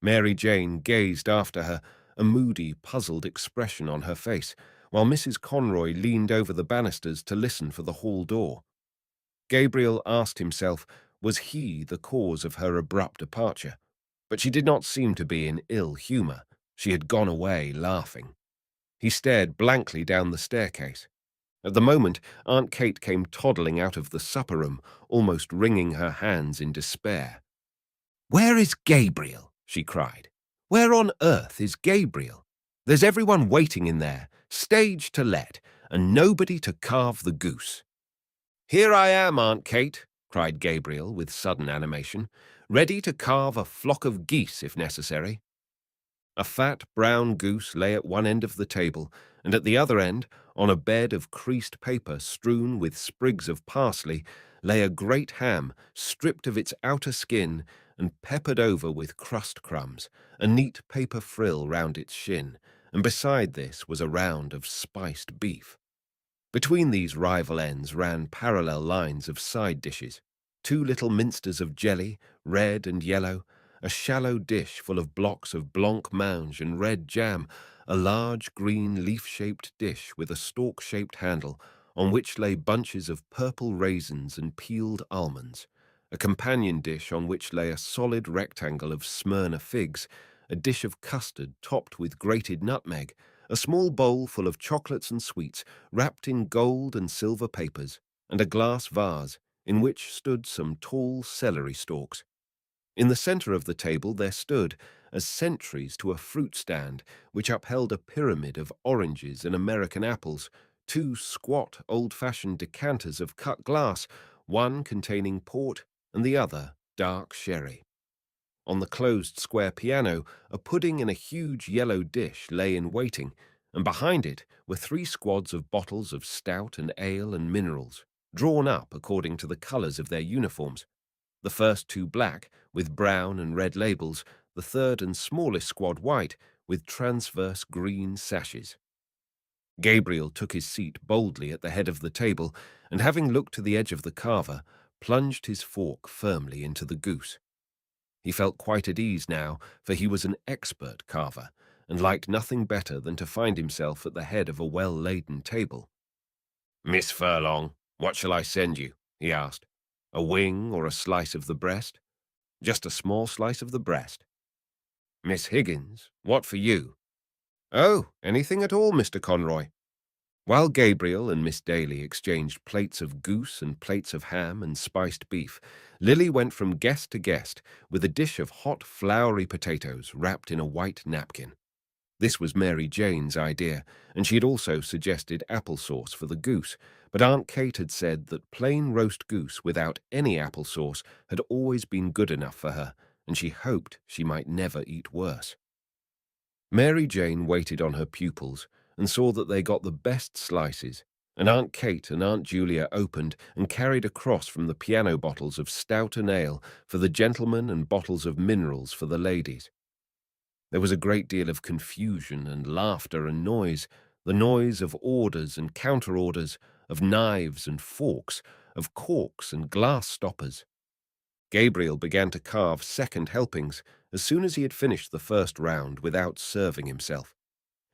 Mary Jane gazed after her, a moody, puzzled expression on her face, while Mrs. Conroy leaned over the banisters to listen for the hall door. Gabriel asked himself, was he the cause of her abrupt departure? But she did not seem to be in ill humour. She had gone away laughing. He stared blankly down the staircase. At the moment, Aunt Kate came toddling out of the supper-room, almost wringing her hands in despair. "Where is Gabriel?" she cried. "Where on earth is Gabriel? There's everyone waiting in there, stage to let, and nobody to carve the goose." "Here I am, Aunt Kate," cried Gabriel with sudden animation, "ready to carve a flock of geese if necessary." A fat brown goose lay at one end of the table, and at the other end, on a bed of creased paper strewn with sprigs of parsley, lay a great ham, stripped of its outer skin and peppered over with crust crumbs, a neat paper frill round its shin, and beside this was a round of spiced beef. Between these rival ends ran parallel lines of side dishes, two little minsters of jelly, red and yellow, a shallow dish full of blocks of blancmange and red jam, a large green leaf-shaped dish with a stalk-shaped handle, on which lay bunches of purple raisins and peeled almonds, a companion dish on which lay a solid rectangle of Smyrna figs, a dish of custard topped with grated nutmeg, a small bowl full of chocolates and sweets wrapped in gold and silver papers, and a glass vase in which stood some tall celery stalks. In the centre of the table there stood, as sentries to a fruit stand which upheld a pyramid of oranges and American apples, two squat old-fashioned decanters of cut glass, one containing port and the other dark sherry. On the closed square piano, a pudding in a huge yellow dish lay in waiting, and behind it were three squads of bottles of stout and ale and minerals, drawn up according to the colours of their uniforms. The first two black, with brown and red labels, the third and smallest squad white, with transverse green sashes. Gabriel took his seat boldly at the head of the table, and having looked to the edge of the carver, plunged his fork firmly into the goose. He felt quite at ease now, for he was an expert carver, and liked nothing better than to find himself at the head of a well-laden table. "Miss Furlong, what shall I send you?" he asked. "A wing or a slice of the breast?" "Just a small slice of the breast." "Miss Higgins, what for you?" "Oh, anything at all, Mr. Conroy." While Gabriel and Miss Daly exchanged plates of goose and plates of ham and spiced beef, Lily went from guest to guest with a dish of hot, floury potatoes wrapped in a white napkin. This was Mary Jane's idea, and she had also suggested applesauce for the goose, but Aunt Kate had said that plain roast goose without any applesauce had always been good enough for her, and she hoped she might never eat worse. Mary Jane waited on her pupils and saw that they got the best slices, and Aunt Kate and Aunt Julia opened and carried across from the piano bottles of stout and ale for the gentlemen and bottles of minerals for the ladies. There was a great deal of confusion and laughter and noise, the noise of orders and counter-orders, of knives and forks, of corks and glass stoppers. Gabriel began to carve second helpings as soon as he had finished the first round without serving himself.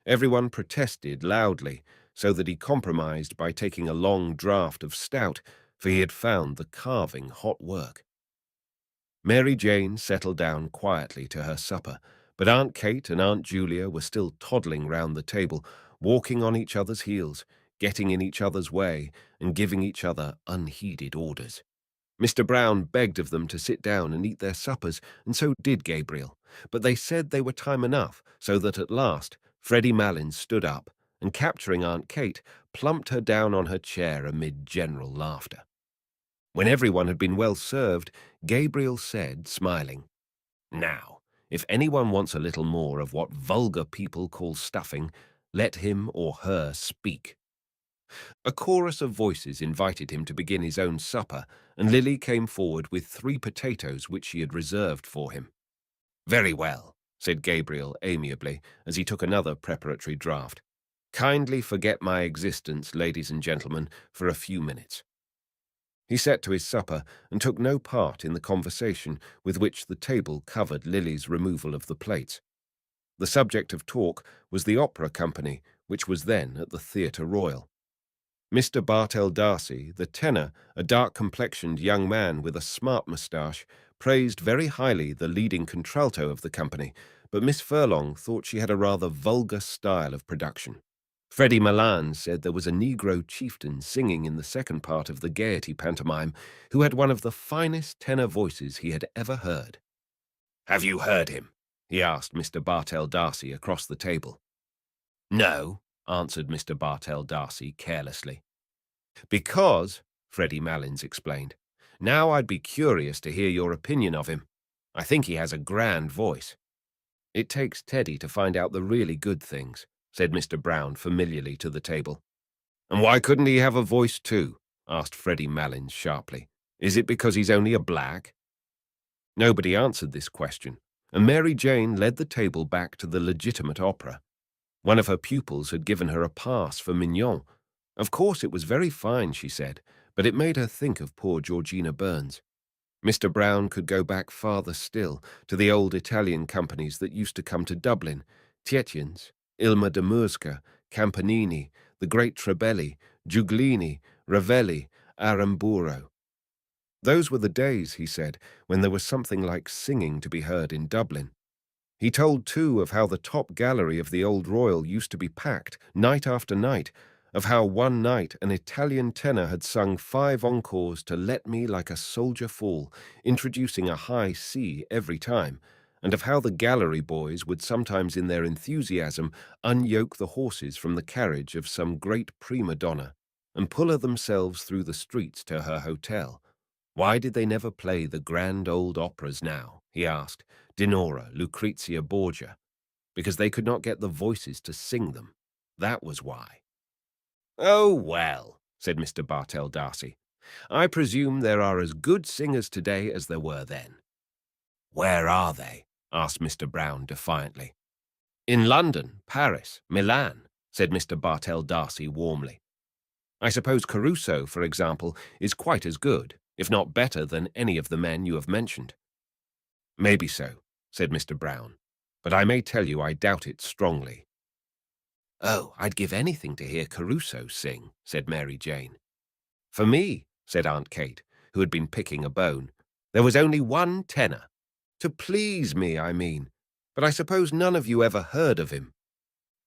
Everyone protested loudly, so that he compromised by taking a long draught of stout, for he had found the carving hot work. Mary Jane settled down quietly to her supper, but Aunt Kate and Aunt Julia were still toddling round the table, walking on each other's heels, getting in each other's way, and giving each other unheeded orders. Mr. Brown begged of them to sit down and eat their suppers, and so did Gabriel, but they said they were time enough, so that at last Freddie Malins stood up, and capturing Aunt Kate, plumped her down on her chair amid general laughter. When everyone had been well served, Gabriel said, smiling, "Now, if anyone wants a little more of what vulgar people call stuffing, let him or her speak." A chorus of voices invited him to begin his own supper, and Lily came forward with 3 potatoes which she had reserved for him. "Very well," said Gabriel amiably, as he took another preparatory draught. "Kindly forget my existence, ladies and gentlemen, for a few minutes." He set to his supper and took no part in the conversation with which the table covered Lily's removal of the plates. The subject of talk was the opera company, which was then at the Theatre Royal. Mr. Bartell Darcy, the tenor, a dark-complexioned young man with a smart moustache, praised very highly the leading contralto of the company, but Miss Furlong thought she had a rather vulgar style of production. Freddie Malin said there was a Negro chieftain singing in the second part of the Gaiety pantomime who had one of the finest tenor voices he had ever heard. "Have you heard him?" he asked Mr. Bartell Darcy across the table. "No," answered Mr. Bartell Darcy carelessly. "Because," Freddie Malins explained, "now I'd be curious to hear your opinion of him. I think he has a grand voice." "It takes Teddy to find out the really good things," said Mr. Brown familiarly to the table. "And why couldn't he have a voice too?" asked Freddie Malins sharply. "Is it because he's only a black?" Nobody answered this question, and Mary Jane led the table back to the legitimate opera. One of her pupils had given her a pass for Mignon. Of course it was very fine, she said, but it made her think of poor Georgina Burns. Mr. Brown could go back farther still, to the old Italian companies that used to come to Dublin, Tietjens, Ilma de Murska, Campanini, the great Trebelli, Giuglini, Ravelli, Aramburo. Those were the days, he said, when there was something like singing to be heard in Dublin. He told, too, of how the top gallery of the Old Royal used to be packed, night after night, of how one night an Italian tenor had sung 5 encores to Let Me Like a Soldier Fall, introducing a high C every time, and of how the gallery boys would sometimes in their enthusiasm unyoke the horses from the carriage of some great prima donna and pull her themselves through the streets to her hotel. Why did they never play the grand old operas now, he asked, Dinora, Lucrezia Borgia? Because they could not get the voices to sing them. That was why. "Oh, well," said Mr. Bartell Darcy, "I presume there are as good singers today as there were then." "Where are they?" asked Mr. Brown defiantly. "In London, Paris, Milan," said Mr. Bartell Darcy warmly. "I suppose Caruso, for example, is quite as good, if not better than any of the men you have mentioned." "Maybe so," said Mr. Brown, "but I may tell you I doubt it strongly." "Oh, I'd give anything to hear Caruso sing," said Mary Jane. "For me," said Aunt Kate, who had been picking a bone, "there was only one tenor. To please me, I mean. But I suppose none of you ever heard of him."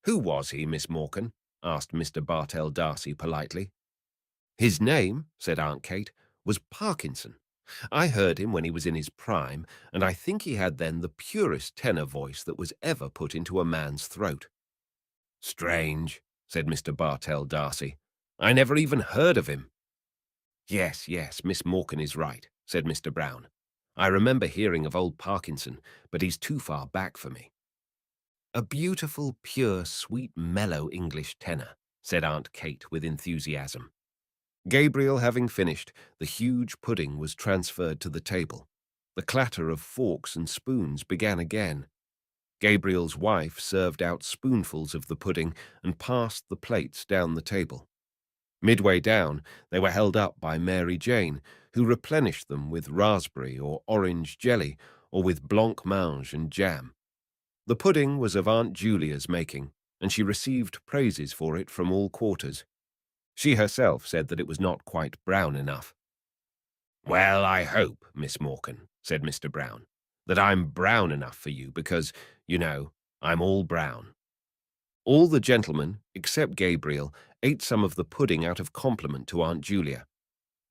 "Who was he, Miss Morkan?" asked Mr. Bartell Darcy politely. "His name," said Aunt Kate, "was Parkinson. I heard him when he was in his prime, and I think he had then the purest tenor voice that was ever put into a man's throat." "Strange," said Mr. Bartell Darcy. "I never even heard of him." Yes, Miss Morkan is right," said Mr. Brown. "I remember hearing of old Parkinson, but he's too far back for me." "A beautiful, pure, sweet, mellow English tenor," said Aunt Kate with enthusiasm. Gabriel having finished, the huge pudding was transferred to the table. The clatter of forks and spoons began again. Gabriel's wife served out spoonfuls of the pudding and passed the plates down the table. Midway down, they were held up by Mary Jane, who replenished them with raspberry or orange jelly or with blancmange and jam. The pudding was of Aunt Julia's making, and she received praises for it from all quarters. She herself said that it was not quite brown enough. "Well, I hope, Miss Morkan," said Mr. Brown, "that I'm brown enough for you because, you know, I'm all brown." All the gentlemen, except Gabriel, ate some of the pudding out of compliment to Aunt Julia.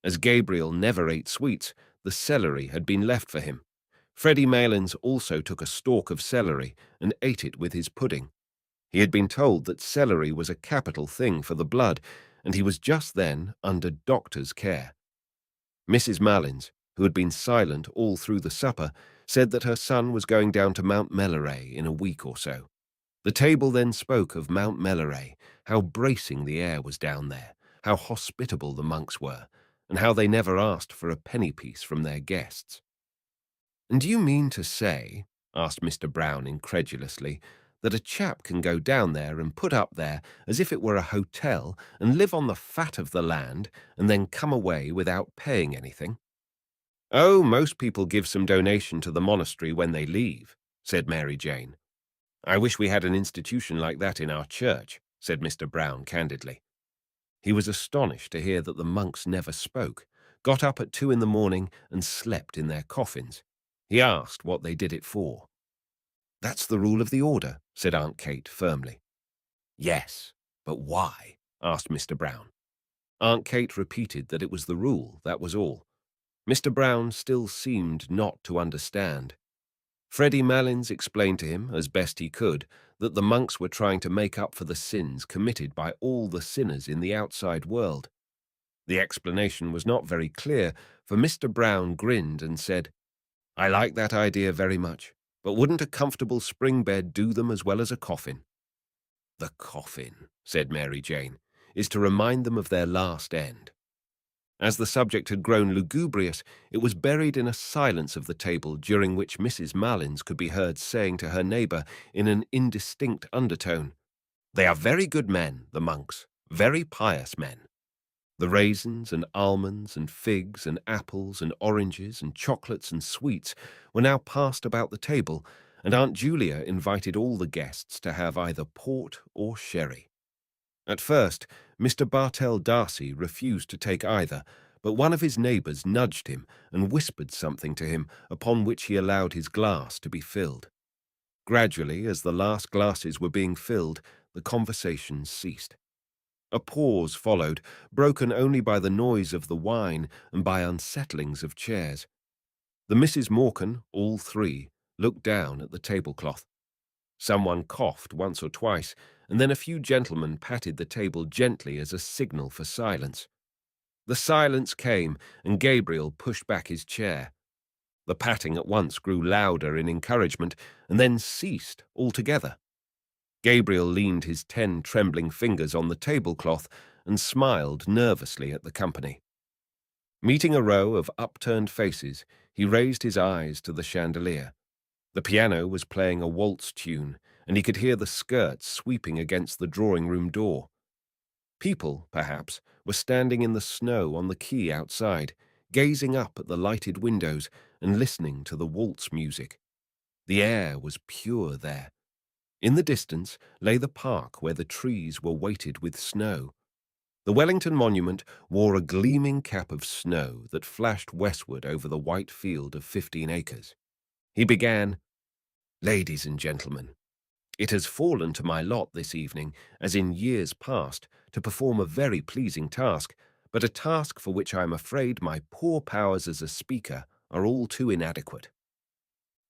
As Gabriel never ate sweets, the celery had been left for him. Freddie Malins also took a stalk of celery and ate it with his pudding. He had been told that celery was a capital thing for the blood, and he was just then under doctor's care. Mrs. Malins, who had been silent all through the supper, said that her son was going down to Mount Melleray in a week or so. The table then spoke of Mount Melleray, how bracing the air was down there, how hospitable the monks were, and how they never asked for a penny piece from their guests. "And do you mean to say," asked Mr. Brown incredulously, "that a chap can go down there and put up there as if it were a hotel and live on the fat of the land and then come away without paying anything?" "Oh, most people give some donation to the monastery when they leave," said Mary Jane. "I wish we had an institution like that in our church," said Mr. Brown candidly. He was astonished to hear that the monks never spoke, got up at 2 in the morning and slept in their coffins. He asked what they did it for. "That's the rule of the order," said Aunt Kate firmly. "Yes, but why?" asked Mr. Brown. Aunt Kate repeated that it was the rule, that was all. Mr. Brown still seemed not to understand. Freddie Malins explained to him, as best he could, that the monks were trying to make up for the sins committed by all the sinners in the outside world. The explanation was not very clear, for Mr. Brown grinned and said, "I like that idea very much, but wouldn't a comfortable spring bed do them as well as a coffin?" "The coffin," said Mary Jane, "is to remind them of their last end." As the subject had grown lugubrious, it was buried in a silence of the table during which Mrs. Malins could be heard saying to her neighbour in an indistinct undertone, "They are very good men, the monks, very pious men." The raisins and almonds and figs and apples and oranges and chocolates and sweets were now passed about the table, and Aunt Julia invited all the guests to have either port or sherry. At first, Mr. Bartell Darcy refused to take either, but one of his neighbours nudged him and whispered something to him, upon which he allowed his glass to be filled. Gradually, as the last glasses were being filled, the conversation ceased. A pause followed, broken only by the noise of the wine and by unsettlings of chairs. The Misses Morkan, all three, looked down at the tablecloth. Someone coughed once or twice, and then a few gentlemen patted the table gently as a signal for silence. The silence came, and Gabriel pushed back his chair. The patting at once grew louder in encouragement, and then ceased altogether. Gabriel leaned his 10 trembling fingers on the tablecloth and smiled nervously at the company. Meeting a row of upturned faces, he raised his eyes to the chandelier. The piano was playing a waltz tune, and he could hear the skirts sweeping against the drawing-room door. People, perhaps, were standing in the snow on the quay outside, gazing up at the lighted windows and listening to the waltz music. The air was pure there. In the distance lay the park where the trees were weighted with snow. The Wellington Monument wore a gleaming cap of snow that flashed westward over the white field of 15 acres. He began, "Ladies and gentlemen, it has fallen to my lot this evening, as in years past, to perform a very pleasing task, but a task for which I am afraid my poor powers as a speaker are all too inadequate."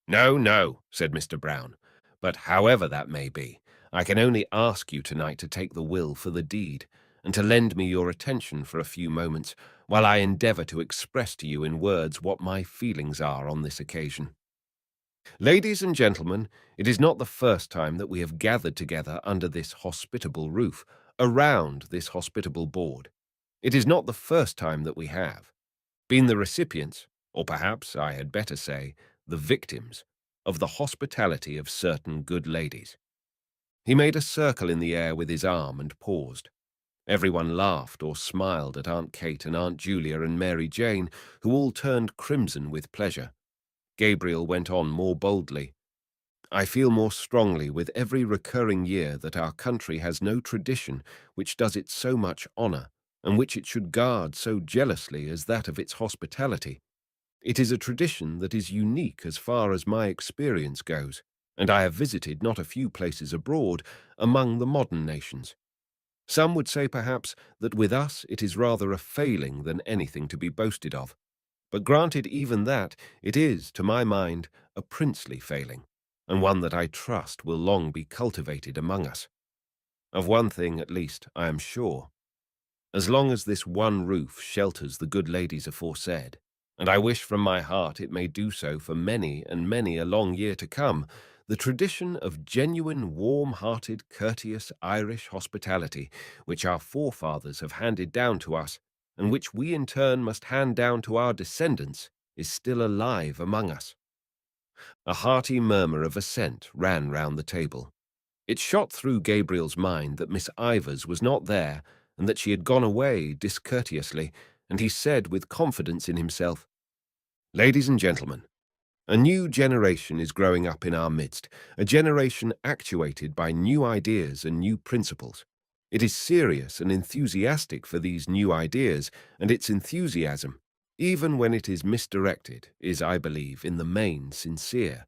"No, no," said Mr. Brown, "but however that may be, I can only ask you tonight to take the will for the deed, and to lend me your attention for a few moments while I endeavour to express to you in words what my feelings are on this occasion. Ladies and gentlemen, it is not the first time that we have gathered together under this hospitable roof, around this hospitable board. It is not the first time that we have been the recipients, or perhaps I had better say, the victims, of the hospitality of certain good ladies." He made a circle in the air with his arm and paused. Everyone laughed or smiled at Aunt Kate and Aunt Julia and Mary Jane, who all turned crimson with pleasure. Gabriel went on more boldly. "I feel more strongly with every recurring year that our country has no tradition which does it so much honour, and which it should guard so jealously as that of its hospitality. It is a tradition that is unique as far as my experience goes, and I have visited not a few places abroad among the modern nations. Some would say perhaps that with us it is rather a failing than anything to be boasted of. But granted even that, it is, to my mind, a princely failing, and one that I trust will long be cultivated among us. Of one thing, at least, I am sure. As long as this one roof shelters the good ladies aforesaid, and I wish from my heart it may do so for many and many a long year to come, The tradition of genuine, warm-hearted, courteous Irish hospitality, which our forefathers have handed down to us, and which we in turn must hand down to our descendants, is still alive among us. A hearty murmur of assent ran round the table. It shot through Gabriel's mind that Miss Ivors was not there, and that she had gone away discourteously, and he said with confidence in himself, "Ladies and gentlemen, a new generation is growing up in our midst, a generation actuated by new ideas and new principles. It is serious and enthusiastic for these new ideas, and its enthusiasm, even when it is misdirected, is, I believe, in the main sincere.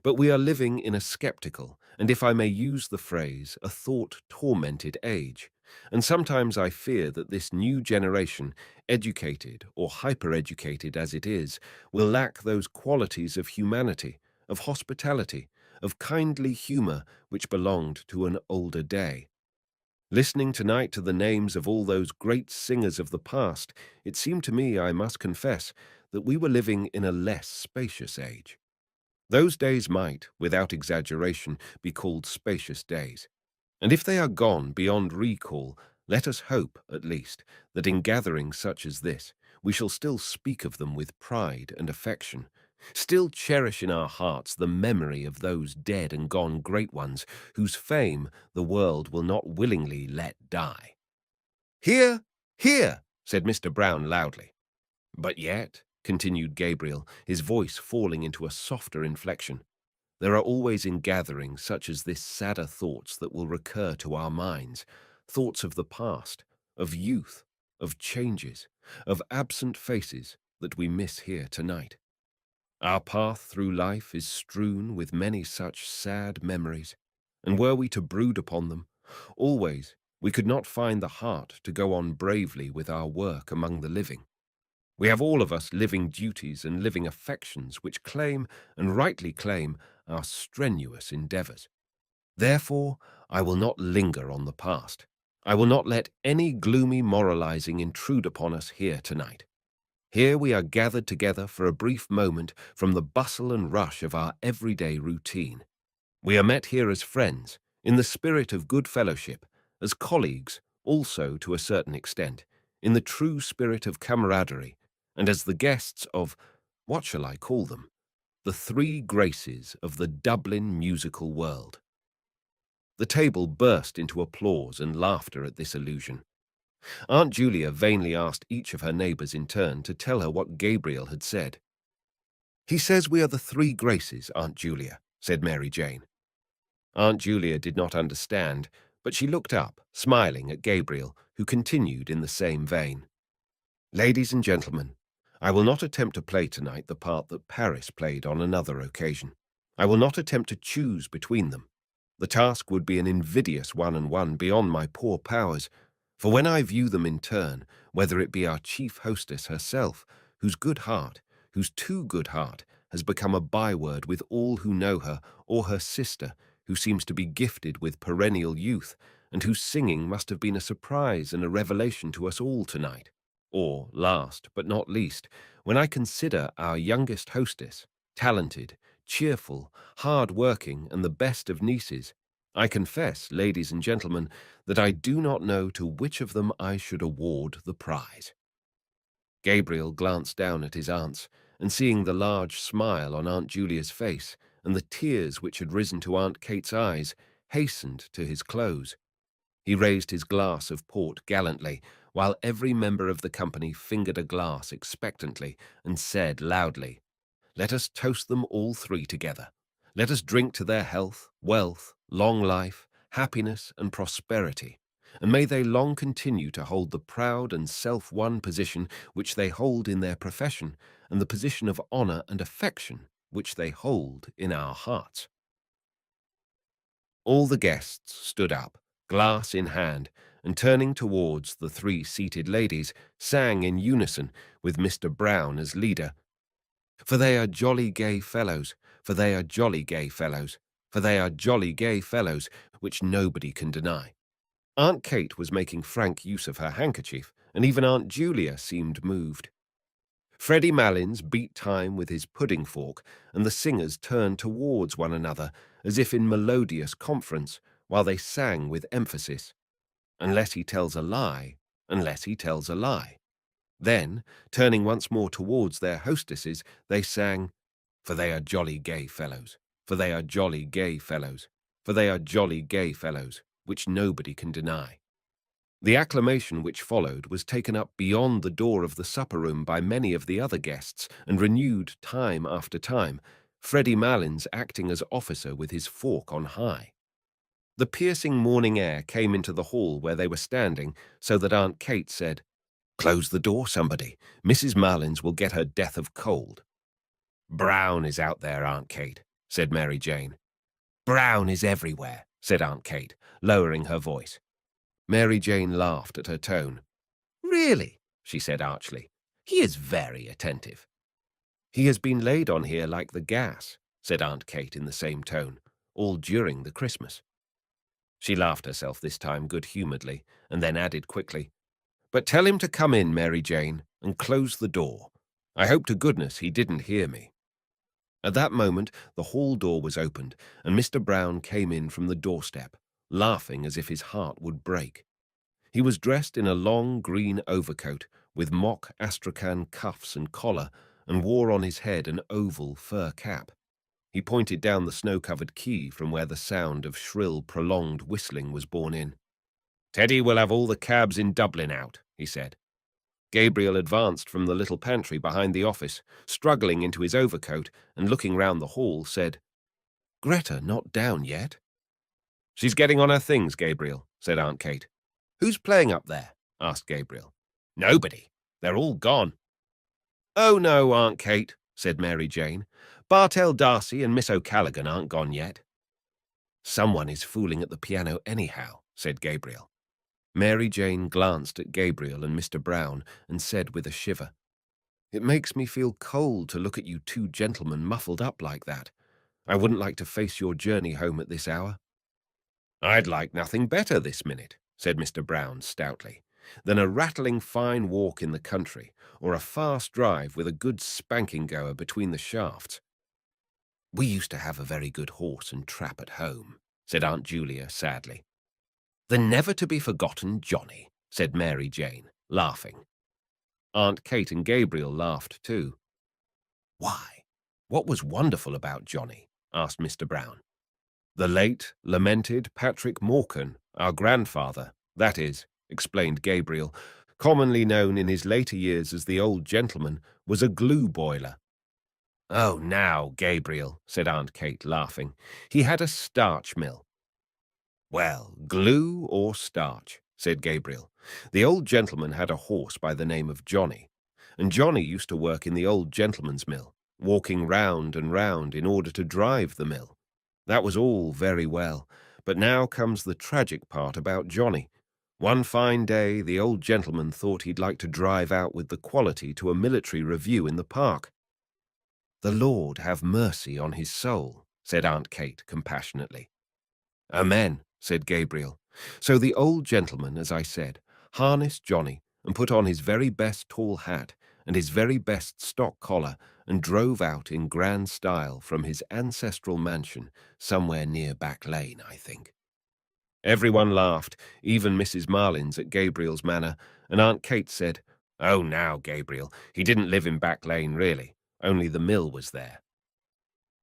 But we are living in a skeptical, and if I may use the phrase, a thought-tormented age. And sometimes I fear that this new generation, educated or hyper-educated as it is, will lack those qualities of humanity, of hospitality, of kindly humor which belonged to an older day. Listening tonight to the names of all those great singers of the past, it seemed to me, I must confess, that we were living in a less spacious age. Those days might, without exaggeration, be called spacious days. And if they are gone beyond recall, let us hope, at least, that in gatherings such as this, we shall still speak of them with pride and affection, still cherish in our hearts the memory of those dead and gone great ones whose fame the world will not willingly let die. "Hear, hear," said Mr. Brown loudly. "But yet," continued Gabriel, his voice falling into a softer inflection, "there are always in gatherings such as this sadder thoughts that will recur to our minds, thoughts of the past, of youth, of changes, of absent faces that we miss here tonight. Our path through life is strewn with many such sad memories, and were we to brood upon them, always we could not find the heart to go on bravely with our work among the living. We have all of us living duties and living affections which claim, and rightly claim, our strenuous endeavours. Therefore, I will not linger on the past. I will not let any gloomy moralizing intrude upon us here tonight. Here we are gathered together for a brief moment from the bustle and rush of our everyday routine. We are met here as friends, in the spirit of good fellowship, as colleagues, also to a certain extent, in the true spirit of camaraderie, and as the guests of, what shall I call them, the three graces of the Dublin musical world. The table burst into applause and laughter at this allusion. Aunt Julia vainly asked each of her neighbours in turn to tell her what Gabriel had said. "He says we are the three graces, Aunt Julia," said Mary Jane. Aunt Julia did not understand, but she looked up, smiling at Gabriel, who continued in the same vein. "Ladies and gentlemen, I will not attempt to play tonight the part that Paris played on another occasion. I will not attempt to choose between them. The task would be an invidious one and one beyond my poor powers, for when I view them in turn, whether it be our chief hostess herself, whose good heart, whose too good heart, has become a byword with all who know her, or her sister, who seems to be gifted with perennial youth, and whose singing must have been a surprise and a revelation to us all tonight. Or, last but not least, when I consider our youngest hostess, talented, cheerful, hard-working, and the best of nieces, I confess, ladies and gentlemen, that I do not know to which of them I should award the prize." Gabriel glanced down at his aunts, and seeing the large smile on Aunt Julia's face, and the tears which had risen to Aunt Kate's eyes, hastened to his close. He raised his glass of port gallantly, while every member of the company fingered a glass expectantly, and said loudly, "Let us toast them all three together. Let us drink to their health, wealth, long life, happiness, and prosperity, and may they long continue to hold the proud and self-won position which they hold in their profession, and the position of honour and affection which they hold in our hearts." All the guests stood up, glass in hand, and turning towards the three seated ladies, sang in unison, with Mr. Brown as leader, "For they are jolly gay fellows, for they are jolly gay fellows, for they are jolly gay fellows," which nobody can deny. Aunt Kate was making frank use of her handkerchief, and even Aunt Julia seemed moved. Freddie Malins beat time with his pudding fork, and the singers turned towards one another, as if in melodious conference, while they sang with emphasis. Unless he tells a lie, unless he tells a lie. Then, turning once more towards their hostesses, they sang, "For they are jolly gay fellows, for they are jolly gay fellows, for they are jolly gay fellows," which nobody can deny. The acclamation which followed was taken up beyond the door of the supper-room by many of the other guests and renewed time after time, Freddie Malins acting as officer with his fork on high. The piercing morning air came into the hall where they were standing, so that Aunt Kate said, "Close the door, somebody. Mrs. Malins will get her death of cold." "Brown is out there, Aunt Kate," said Mary Jane. "Brown is everywhere," said Aunt Kate, lowering her voice. Mary Jane laughed at her tone. "Really?" she said archly. "He is very attentive." "He has been laid on here like the gas," said Aunt Kate in the same tone, "all during the Christmas." She laughed herself this time good-humouredly, and then added quickly, "But tell him to come in, Mary Jane, and close the door. I hope to goodness he didn't hear me." At that moment the hall door was opened, and Mr. Brown came in from the doorstep, laughing as if his heart would break. He was dressed in a long green overcoat, with mock astrakhan cuffs and collar, and wore on his head an oval fur cap. He pointed down the snow-covered quay from where the sound of shrill, prolonged whistling was borne in. "Teddy will have all the cabs in Dublin out," he said. Gabriel advanced from the little pantry behind the office, struggling into his overcoat, and looking round the hall, said, "Greta not down yet?" "She's getting on her things, Gabriel," said Aunt Kate. "Who's playing up there?" asked Gabriel. "Nobody. They're all gone." "Oh, no, Aunt Kate," said Mary Jane. "Bartell Darcy and Miss O'Callaghan aren't gone yet." "Someone is fooling at the piano anyhow," said Gabriel. Mary Jane glanced at Gabriel and Mr. Brown and said with a shiver, "It makes me feel cold to look at you two gentlemen muffled up like that. I wouldn't like to face your journey home at this hour." "I'd like nothing better this minute," said Mr. Brown stoutly, "than a rattling fine walk in the country, or a fast drive with a good spanking goer between the shafts." "We used to have a very good horse and trap at home," said Aunt Julia sadly. "The never-to-be-forgotten Johnny," said Mary Jane, laughing. Aunt Kate and Gabriel laughed too. "Why, what was wonderful about Johnny?" asked Mr. Brown. "The late, lamented Patrick Morcan, our grandfather, that is," explained Gabriel, "commonly known in his later years as the old gentleman, was a glue boiler." "Oh, now, Gabriel," said Aunt Kate, laughing, "he had a starch mill." "Well, glue or starch," said Gabriel. "The old gentleman had a horse by the name of Johnny, and Johnny used to work in the old gentleman's mill, walking round and round in order to drive the mill. That was all very well, but now comes the tragic part about Johnny. One fine day the old gentleman thought he'd like to drive out with the quality to a military review in the park." "The Lord have mercy on his soul," said Aunt Kate compassionately. "Amen," said Gabriel. "So the old gentleman, as I said, harnessed Johnny and put on his very best tall hat and his very best stock collar and drove out in grand style from his ancestral mansion somewhere near Back Lane, I think." Everyone laughed, even Mrs. Marlins at Gabriel's manner, and Aunt Kate said, "Oh, now, Gabriel, he didn't live in Back Lane, really. Only the mill was there."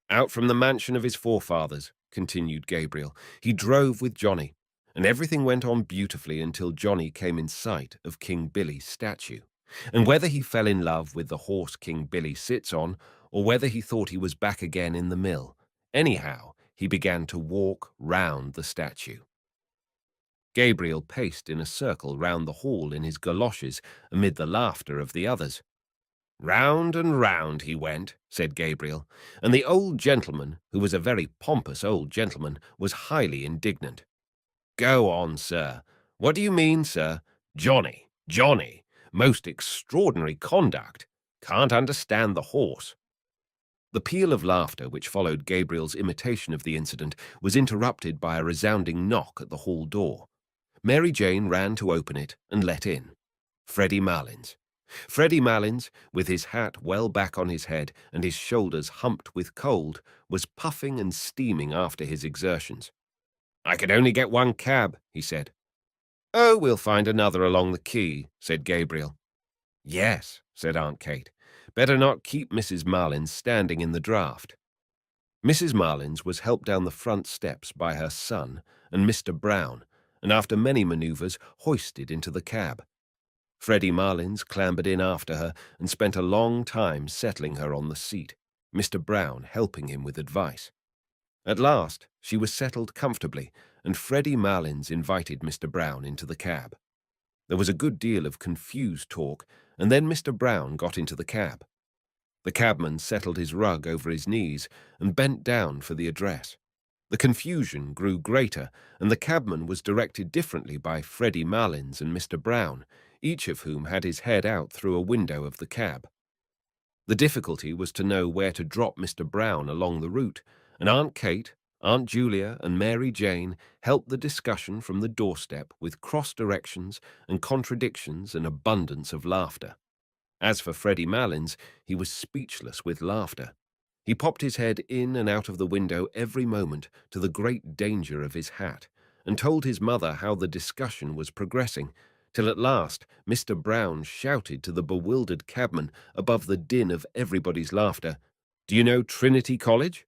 "Out from the mansion of his forefathers," continued Gabriel, "he drove with Johnny, and everything went on beautifully until Johnny came in sight of King Billy's statue. And whether he fell in love with the horse King Billy sits on, or whether he thought he was back again in the mill, anyhow, he began to walk round the statue." Gabriel paced in a circle round the hall in his galoshes amid the laughter of the others. "Round and round he went," said Gabriel, "and the old gentleman, who was a very pompous old gentleman, was highly indignant. 'Go on, sir. What do you mean, sir? Johnny, Johnny. Most extraordinary conduct. Can't understand the horse.'" The peal of laughter which followed Gabriel's imitation of the incident was interrupted by a resounding knock at the hall door. Mary Jane ran to open it and let in Freddie Malins. Freddie Malins, with his hat well back on his head and his shoulders humped with cold, was puffing and steaming after his exertions. "I could only get one cab," he said. "Oh, we'll find another along the quay," said Gabriel. "Yes," said Aunt Kate. "Better not keep Mrs. Marlins standing in the draught." Mrs. Marlins was helped down the front steps by her son and Mr. Brown, and after many manoeuvres hoisted into the cab. Freddie Marlins clambered in after her and spent a long time settling her on the seat, Mr. Brown helping him with advice. At last she was settled comfortably, and Freddie Marlins invited Mr. Brown into the cab. There was a good deal of confused talk, and then Mr. Brown got into the cab. The cabman settled his rug over his knees and bent down for the address. The confusion grew greater, and the cabman was directed differently by Freddie Marlins and Mr. Brown, each of whom had his head out through a window of the cab. The difficulty was to know where to drop Mr. Brown along the route, and Aunt Kate, Aunt Julia, and Mary Jane helped the discussion from the doorstep with cross directions and contradictions and abundance of laughter. As for Freddie Malins, he was speechless with laughter. He popped his head in and out of the window every moment to the great danger of his hat, and told his mother how the discussion was progressing, till at last Mr. Brown shouted to the bewildered cabman above the din of everybody's laughter, "Do you know Trinity College?"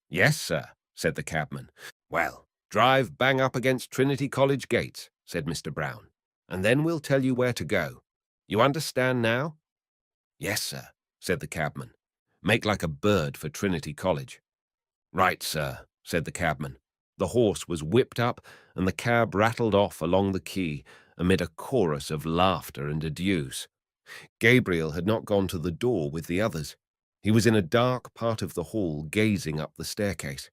"Yes, sir," said the cabman. "Well, drive bang up against Trinity College gates," said Mr. Brown, "and then we'll tell you where to go. You understand now?" "Yes, sir," said the cabman. "Make like a bird for Trinity College." "Right, sir," said the cabman. The horse was whipped up, and the cab rattled off along the quay amid a chorus of laughter and adieus. Gabriel had not gone to the door with the others. He was in a dark part of the hall gazing up the staircase.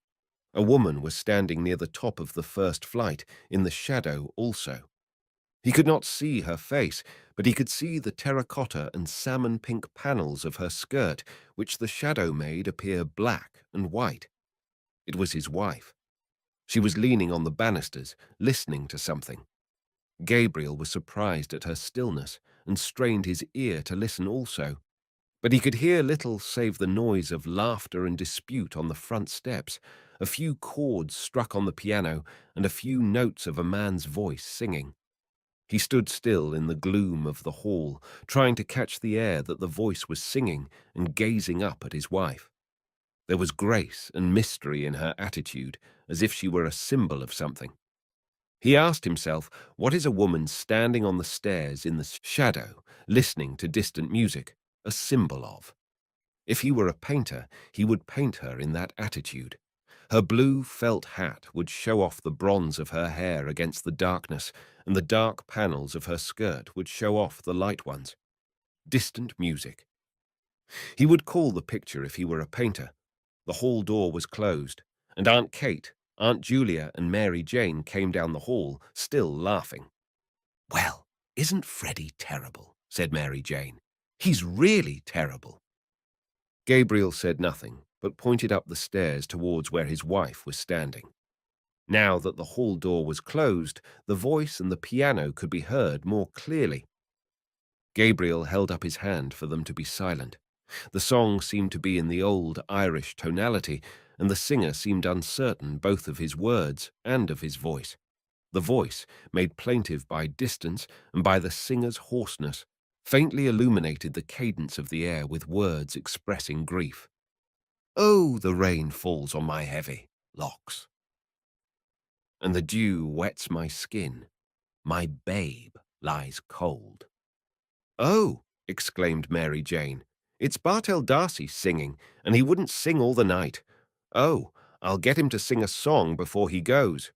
A woman was standing near the top of the first flight, in the shadow also. He could not see her face, but he could see the terracotta and salmon-pink panels of her skirt, which the shadow made appear black and white. It was his wife. She was leaning on the banisters, listening to something. Gabriel was surprised at her stillness and strained his ear to listen also. But he could hear little save the noise of laughter and dispute on the front steps, a few chords struck on the piano, and a few notes of a man's voice singing. He stood still in the gloom of the hall, trying to catch the air that the voice was singing and gazing up at his wife. There was grace and mystery in her attitude, as if she were a symbol of something. He asked himself, what is a woman standing on the stairs in the shadow, listening to distant music, a symbol of? If he were a painter, he would paint her in that attitude. Her blue felt hat would show off the bronze of her hair against the darkness, and the dark panels of her skirt would show off the light ones. Distant music. He would call the picture if he were a painter. The hall door was closed, and Aunt Kate, Aunt Julia, and Mary Jane came down the hall, still laughing. "Well, isn't Freddie terrible?" said Mary Jane. "He's really terrible." Gabriel said nothing, but pointed up the stairs towards where his wife was standing. Now that the hall door was closed, the voice and the piano could be heard more clearly. Gabriel held up his hand for them to be silent. The song seemed to be in the old Irish tonality, and the singer seemed uncertain both of his words and of his voice. The voice, made plaintive by distance and by the singer's hoarseness, faintly illuminated the cadence of the air with words expressing grief. "Oh, the rain falls on my heavy locks, and the dew wets my skin. My babe lies cold." "Oh," exclaimed Mary Jane, "it's Bartell D'Arcy singing, and he wouldn't sing all the night. Oh, I'll get him to sing a song before he goes."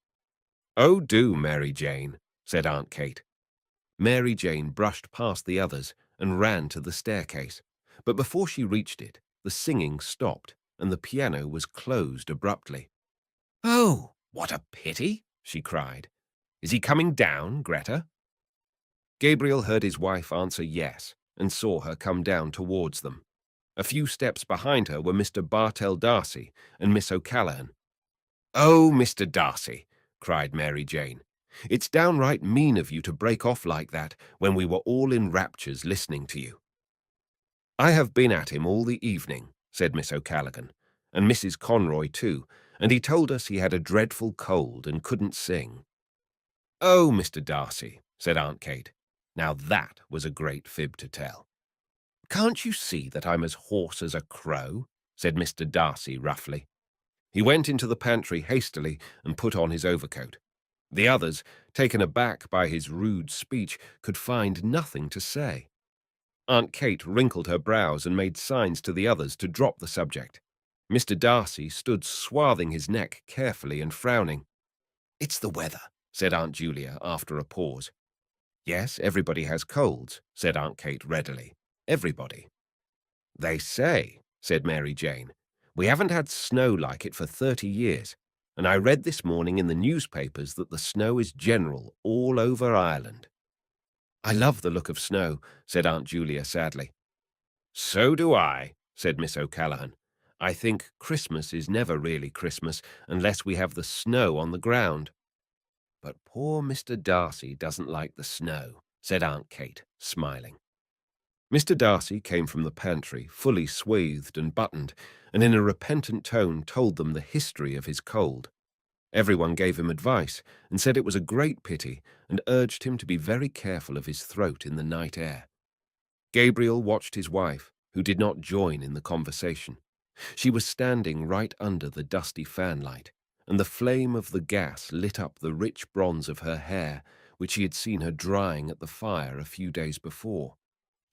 "Oh, do, Mary Jane," said Aunt Kate. Mary Jane brushed past the others and ran to the staircase, but before she reached it, the singing stopped and the piano was closed abruptly. "Oh, what a pity!" she cried. "Is he coming down, Greta?" Gabriel heard his wife answer yes, and saw her come down towards them. A few steps behind her were Mr. Bartell D'Arcy and Miss O'Callaghan. "Oh, Mr. Darcy," cried Mary Jane, It's downright mean of you to break off like that when we were all in raptures listening to you." "I have been at him all the evening," said Miss O'Callaghan, "and Mrs. Conroy too, and he told us he had a dreadful cold and couldn't sing." "Oh, Mr. Darcy," said Aunt Kate. Now that was a great fib to tell. "Can't you see that I'm as hoarse as a crow?" said Mr. Darcy roughly. He went into the pantry hastily and put on his overcoat. The others, taken aback by his rude speech, could find nothing to say. Aunt Kate wrinkled her brows and made signs to the others to drop the subject. Mr. Darcy stood swathing his neck carefully and frowning. "It's the weather," said Aunt Julia after a pause. "Yes, everybody has colds," said Aunt Kate readily. "Everybody." "They say," said Mary Jane, "we haven't had snow like it for 30 years, and I read this morning in the newspapers that the snow is general all over Ireland." "I love the look of snow," said Aunt Julia sadly. "So do I," said Miss O'Callaghan. "I think Christmas is never really Christmas unless we have the snow on the ground." "But poor Mr. Darcy doesn't like the snow," said Aunt Kate, smiling. Mr. Darcy came from the pantry, fully swathed and buttoned, and in a repentant tone told them the history of his cold. Everyone gave him advice and said it was a great pity and urged him to be very careful of his throat in the night air. Gabriel watched his wife, who did not join in the conversation. She was standing right under the dusty fanlight, and the flame of the gas lit up the rich bronze of her hair, which he had seen her drying at the fire a few days before.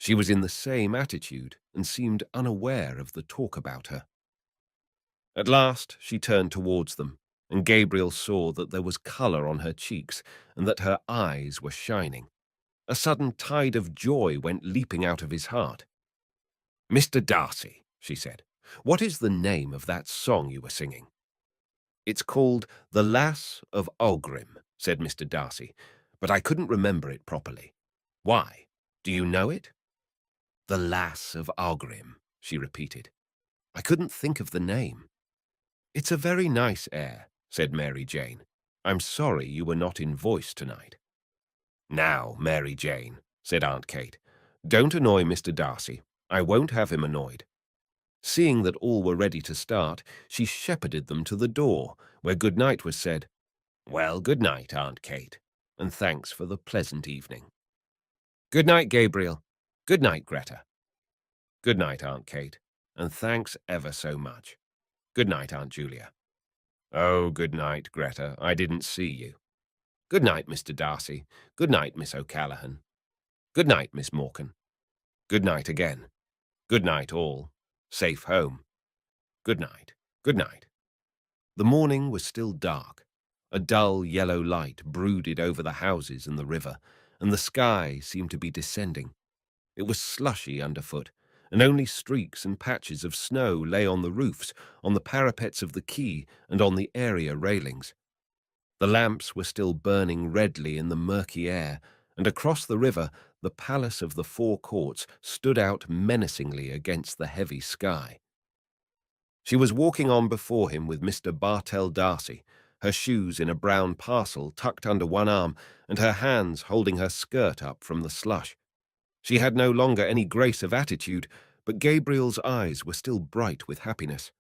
She was in the same attitude and seemed unaware of the talk about her. At last she turned towards them, and Gabriel saw that there was colour on her cheeks and that her eyes were shining. A sudden tide of joy went leaping out of his heart. "Mr. Darcy," she said, "what is the name of that song you were singing?" "It's called The Lass of Aughrim," said Mr. Darcy, "but I couldn't remember it properly. Why? Do you know it?" "The Lass of Aughrim," she repeated. "I couldn't think of the name." "It's a very nice air," said Mary Jane. "I'm sorry you were not in voice tonight." "Now, Mary Jane," said Aunt Kate, "don't annoy Mr. Darcy. I won't have him annoyed." Seeing that all were ready to start, she shepherded them to the door, where good night was said. "Well, good night, Aunt Kate, and thanks for the pleasant evening." "Good night, Gabriel. Good night, Greta." "Good night, Aunt Kate, and thanks ever so much. Good night, Aunt Julia." "Oh, good night, Greta. I didn't see you." "Good night, Mr. Darcy. Good night, Miss O'Callaghan. Good night, Miss Morkan. Good night again. Good night, all. Safe home. Good night. Good night." The morning was still dark. A dull yellow light brooded over the houses and the river, and the sky seemed to be descending. It was slushy underfoot, and only streaks and patches of snow lay on the roofs, on the parapets of the quay, and on the area railings. The lamps were still burning redly in the murky air, and across the river the palace of the Four Courts stood out menacingly against the heavy sky. She was walking on before him with Mr. Bartell Darcy, her shoes in a brown parcel tucked under one arm, and her hands holding her skirt up from the slush. She had no longer any grace of attitude, but Gabriel's eyes were still bright with happiness.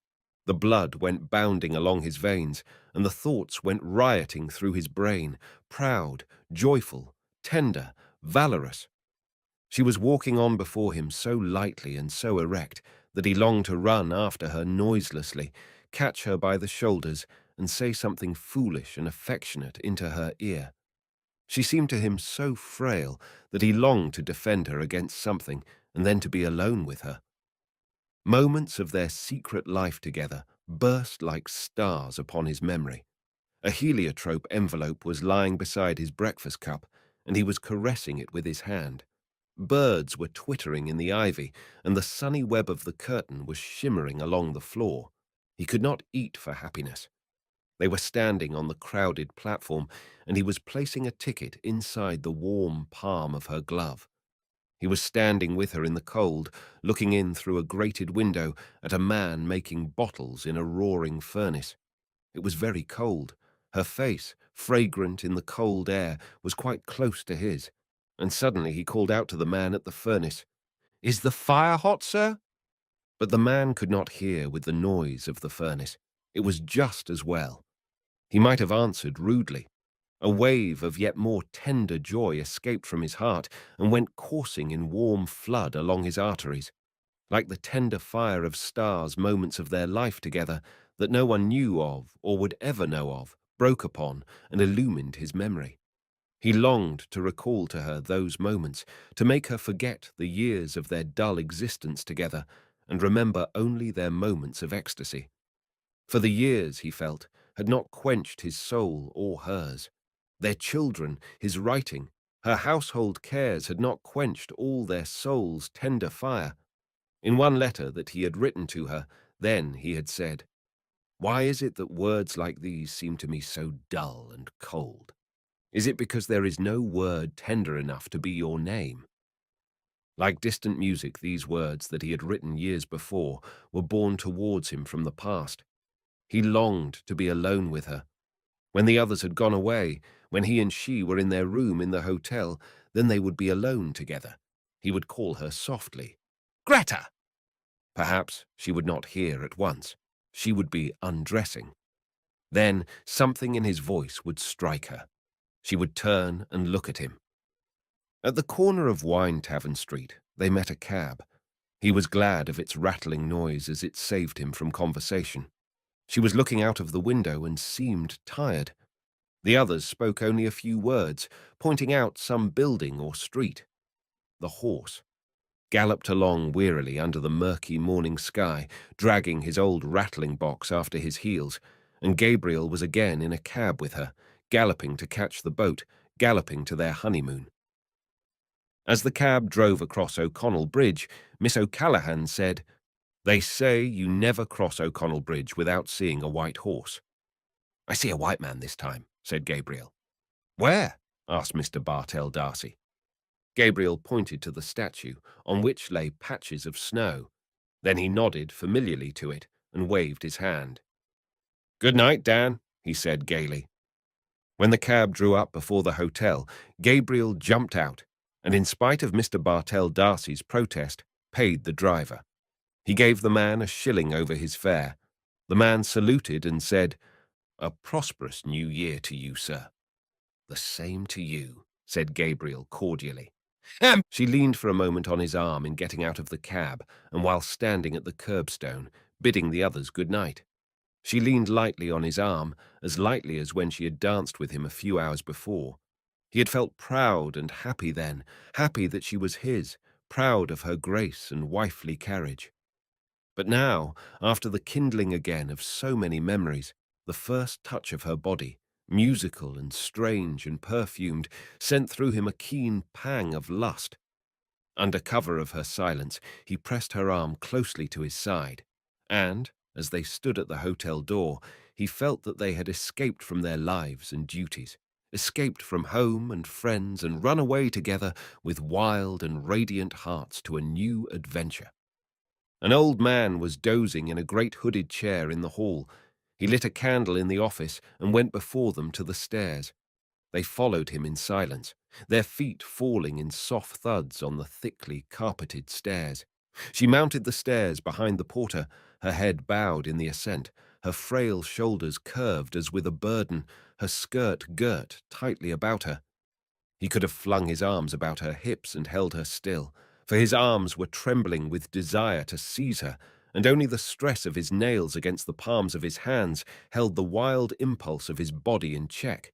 The blood went bounding along his veins, and the thoughts went rioting through his brain, proud, joyful, tender, valorous. She was walking on before him so lightly and so erect that he longed to run after her noiselessly, catch her by the shoulders, and say something foolish and affectionate into her ear. She seemed to him so frail that he longed to defend her against something and then to be alone with her. Moments of their secret life together burst like stars upon his memory. A heliotrope envelope was lying beside his breakfast cup, and he was caressing it with his hand. Birds were twittering in the ivy, and the sunny web of the curtain was shimmering along the floor. He could not eat for happiness. They were standing on the crowded platform, and he was placing a ticket inside the warm palm of her glove. He was standing with her in the cold, looking in through a grated window at a man making bottles in a roaring furnace. It was very cold. Her face, fragrant in the cold air, was quite close to his, and suddenly he called out to the man at the furnace, "Is the fire hot, sir?" But the man could not hear with the noise of the furnace. It was just as well. He might have answered rudely. A wave of yet more tender joy escaped from his heart and went coursing in warm flood along his arteries, like the tender fire of stars moments of their life together that no one knew of or would ever know of, broke upon and illumined his memory. He longed to recall to her those moments, to make her forget the years of their dull existence together and remember only their moments of ecstasy. For the years, he felt, had not quenched his soul or hers. Their children, his writing, her household cares had not quenched all their soul's tender fire. In one letter that he had written to her, then he had said, "Why is it that words like these seem to me so dull and cold? Is it because there is no word tender enough to be your name?" Like distant music, these words that he had written years before were borne towards him from the past. He longed to be alone with her. When the others had gone away, when he and she were in their room in the hotel, then they would be alone together. He would call her softly, "Greta!" Perhaps she would not hear at once. She would be undressing. Then something in his voice would strike her. She would turn and look at him. At the corner of Wine Tavern Street, they met a cab. He was glad of its rattling noise as it saved him from conversation. She was looking out of the window and seemed tired. The others spoke only a few words, pointing out some building or street. The horse galloped along wearily under the murky morning sky, dragging his old rattling box after his heels, and Gabriel was again in a cab with her, galloping to catch the boat, galloping to their honeymoon. As the cab drove across O'Connell Bridge, Miss O'Callaghan said, "They say you never cross O'Connell Bridge without seeing a white horse." "I see a white man this time," said Gabriel. "Where?" asked Mr. Bartell Darcy. Gabriel pointed to the statue, on which lay patches of snow. Then he nodded familiarly to it and waved his hand. "Good night, Dan," he said gaily. When the cab drew up before the hotel, Gabriel jumped out, and in spite of Mr. Bartell Darcy's protest, paid the driver. He gave the man a shilling over his fare. The man saluted and said, "A prosperous new year to you, sir." "The same to you," said Gabriel cordially. She leaned for a moment on his arm in getting out of the cab and while standing at the curbstone, bidding the others good night. She leaned lightly on his arm, as lightly as when she had danced with him a few hours before. He had felt proud and happy then, happy that she was his, proud of her grace and wifely carriage. But now, after the kindling again of so many memories, the first touch of her body, musical and strange and perfumed, sent through him a keen pang of lust. Under cover of her silence, he pressed her arm closely to his side, and, as they stood at the hotel door, he felt that they had escaped from their lives and duties, escaped from home and friends and run away together with wild and radiant hearts to a new adventure. An old man was dozing in a great hooded chair in the hall. He lit a candle in the office and went before them to the stairs. They followed him in silence, their feet falling in soft thuds on the thickly carpeted stairs. She mounted the stairs behind the porter, her head bowed in the ascent, her frail shoulders curved as with a burden, her skirt girt tightly about her. He could have flung his arms about her hips and held her still, for his arms were trembling with desire to seize her, and only the stress of his nails against the palms of his hands held the wild impulse of his body in check.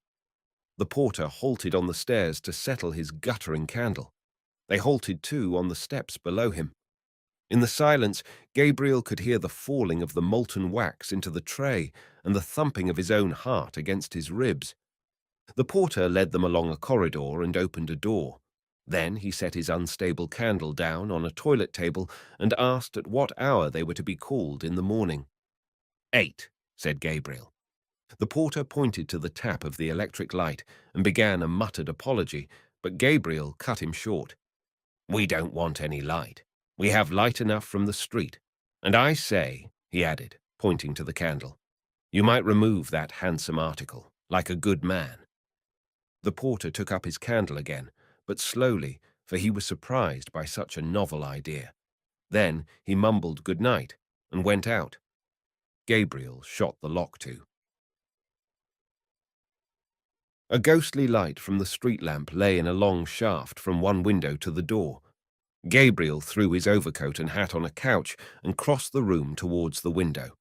The porter halted on the stairs to settle his guttering candle. They halted too on the steps below him. In the silence, Gabriel could hear the falling of the molten wax into the tray and the thumping of his own heart against his ribs. The porter led them along a corridor and opened a door. Then he set his unstable candle down on a toilet table and asked at what hour they were to be called in the morning. 8, said Gabriel. The porter pointed to the tap of the electric light and began a muttered apology, but Gabriel cut him short. "We don't want any light. We have light enough from the street. And I say," he added, pointing to the candle, "you might remove that handsome article. like a good man. The porter took up his candle again, but slowly, for he was surprised by such a novel idea. Then he mumbled good night and went out. Gabriel shot the lock to. A ghostly light from the street lamp lay in a long shaft from one window to the door. Gabriel threw his overcoat and hat on a couch and crossed the room towards the window.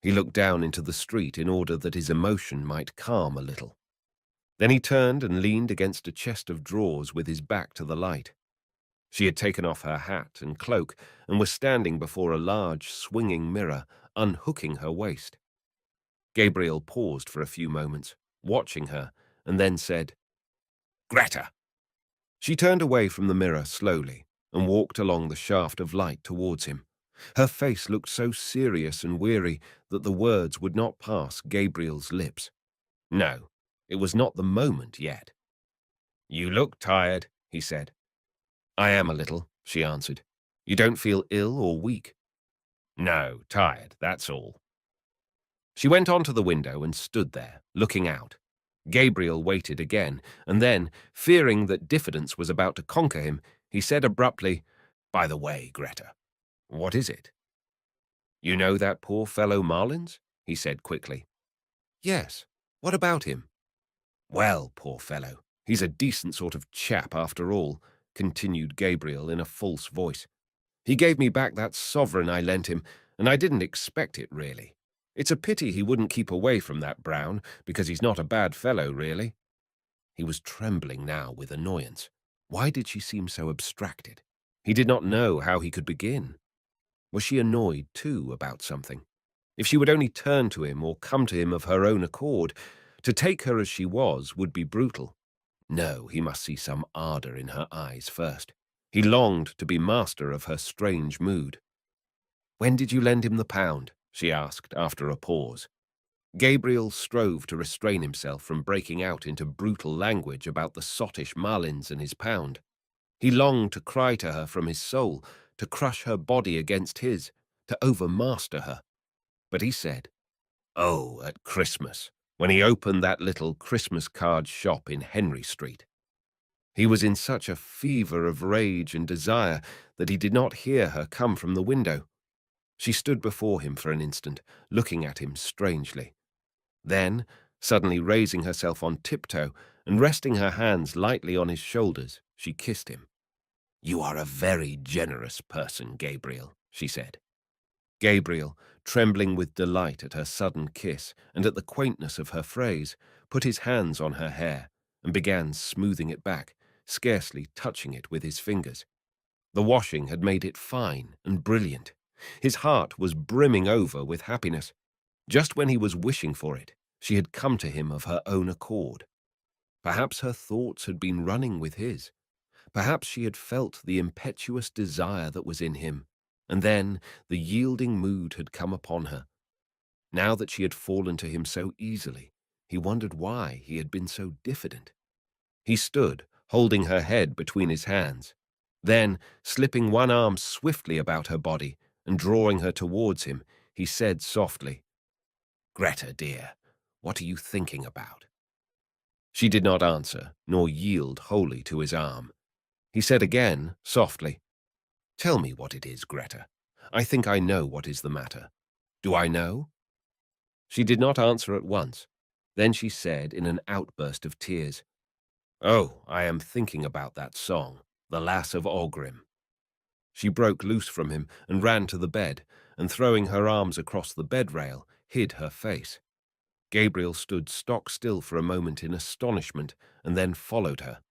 He looked down into the street in order that his emotion might calm a little. Then he turned and leaned against a chest of drawers with his back to the light. She had taken off her hat and cloak and was standing before a large swinging mirror, unhooking her waist. Gabriel paused for a few moments, watching her, and then said, "Greta!" She turned away from the mirror slowly and walked along the shaft of light towards him. Her face looked so serious and weary that the words would not pass Gabriel's lips. No, it was not the moment yet. "You look tired," he said. "I am a little," she answered. "You don't feel ill or weak?" "No, tired, that's all." She went on to the window and stood there, looking out. Gabriel waited again, and then, fearing that diffidence was about to conquer him, he said abruptly, "By the way, Greta, what is it?" "You know that poor fellow Marlins?" he said quickly. "Yes. What about him?" "Well, poor fellow, he's a decent sort of chap after all," continued Gabriel in a false voice. "He gave me back that sovereign I lent him, and I didn't expect it, really. It's a pity he wouldn't keep away from that Brown, because he's not a bad fellow, really." He was trembling now with annoyance. Why did she seem so abstracted? He did not know how he could begin. Was she annoyed, too, about something? If she would only turn to him or come to him of her own accord, to take her as she was would be brutal. No, he must see some ardour in her eyes first. He longed to be master of her strange mood. "When did you lend him the £1?" she asked after a pause. Gabriel strove to restrain himself from breaking out into brutal language about the sottish Marlins and his £1. He longed to cry to her from his soul, to crush her body against his, to overmaster her. But he said, "Oh, at Christmas, when he opened that little Christmas card shop in Henry Street." He was in such a fever of rage and desire that he did not hear her come from the window. She stood before him for an instant, looking at him strangely. Then, suddenly raising herself on tiptoe and resting her hands lightly on his shoulders, she kissed him. "You are a very generous person, Gabriel," she said. Gabriel, trembling with delight at her sudden kiss and at the quaintness of her phrase, put his hands on her hair and began smoothing it back, scarcely touching it with his fingers. The washing had made it fine and brilliant. His heart was brimming over with happiness. Just when he was wishing for it, she had come to him of her own accord. Perhaps her thoughts had been running with his. Perhaps she had felt the impetuous desire that was in him, and then the yielding mood had come upon her. Now that she had fallen to him so easily, he wondered why he had been so diffident. He stood, holding her head between his hands. Then, slipping one arm swiftly about her body and drawing her towards him, he said softly, "Greta, dear, what are you thinking about?" She did not answer, nor yield wholly to his arm. He said again, softly, "Tell me what it is, Greta. I think I know what is the matter. Do I know?" She did not answer at once. Then she said in an outburst of tears, "Oh, I am thinking about that song, 'The Lass of Aughrim.'" She broke loose from him and ran to the bed, and throwing her arms across the bed rail, hid her face. Gabriel stood stock still for a moment in astonishment and then followed her.